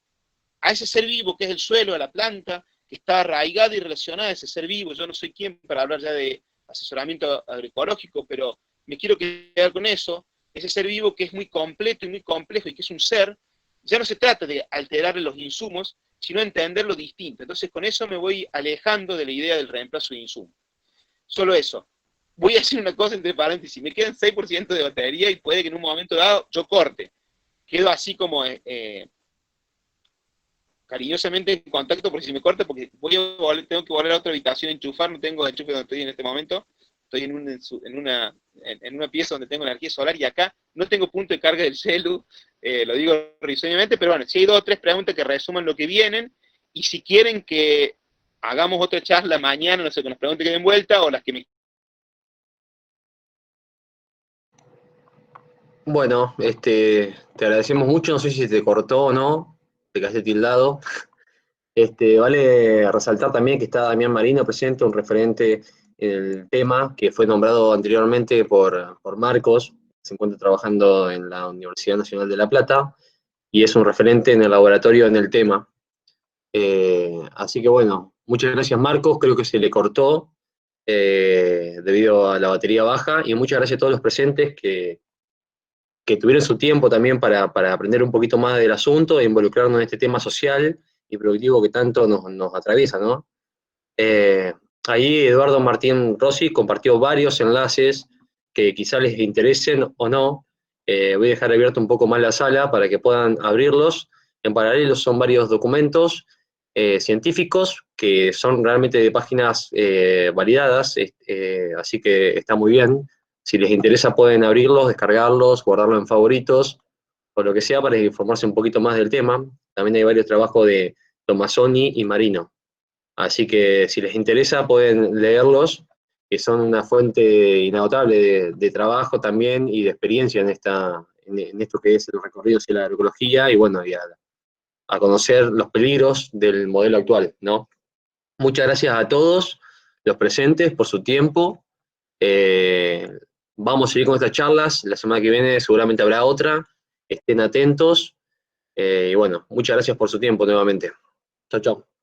A ese ser vivo que es el suelo, a la planta, que está arraigada y relacionada a ese ser vivo. Yo no soy quien para hablar ya de asesoramiento agroecológico, pero me quiero quedar con eso. Ese ser vivo que es muy completo y muy complejo y que es un ser, ya no se trata de alterarle los insumos, sino entenderlo distinto. Entonces con eso me voy alejando de la idea del reemplazo de insumos. Solo eso. Voy a hacer una cosa entre paréntesis, me quedan 6% de batería y puede que en un momento dado yo corte. Quedo así como cariñosamente en contacto porque si me corta, porque tengo que volver a otra habitación a enchufar, no tengo enchufe donde estoy en este momento, estoy en una pieza donde tengo energía solar y acá no tengo punto de carga del celu, lo digo risueñamente, pero bueno, si hay 2 o 3 preguntas que resuman lo que vienen, y si quieren que hagamos otra charla mañana, no sé, con las preguntas que den vuelta, o las que me... Bueno, te agradecemos mucho, no sé si te cortó o no, te quedaste tildado. Vale resaltar también que está Damián Marino presente, un referente en el tema, que fue nombrado anteriormente por Marcos, se encuentra trabajando en la Universidad Nacional de La Plata, y es un referente en el laboratorio en el tema. Así que bueno, muchas gracias Marcos, creo que se le cortó debido a la batería baja, y muchas gracias a todos los presentes que tuvieron su tiempo también para aprender un poquito más del asunto e involucrarnos en este tema social y productivo que tanto nos atraviesa, ¿no? Eh, Ahí Eduardo Martín Rossi compartió varios enlaces que quizá les interesen o no. Voy a dejar abierto un poco más la sala para que puedan abrirlos. En paralelo son varios documentos científicos que son realmente de páginas validadas, así que está muy bien. Si les interesa pueden abrirlos, descargarlos, guardarlos en favoritos o lo que sea para informarse un poquito más del tema. También hay varios trabajos de Tomassoni y Marino. Así que si les interesa pueden leerlos, que son una fuente inagotable de trabajo también y de experiencia en esto que es el recorrido hacia la agroecología y bueno, y a conocer los peligros del modelo actual, ¿no? Muchas gracias a todos los presentes por su tiempo. Eh, Vamos a seguir con estas charlas. La semana que viene seguramente habrá otra. Estén atentos. Y bueno, muchas gracias por su tiempo nuevamente. Chao, chao.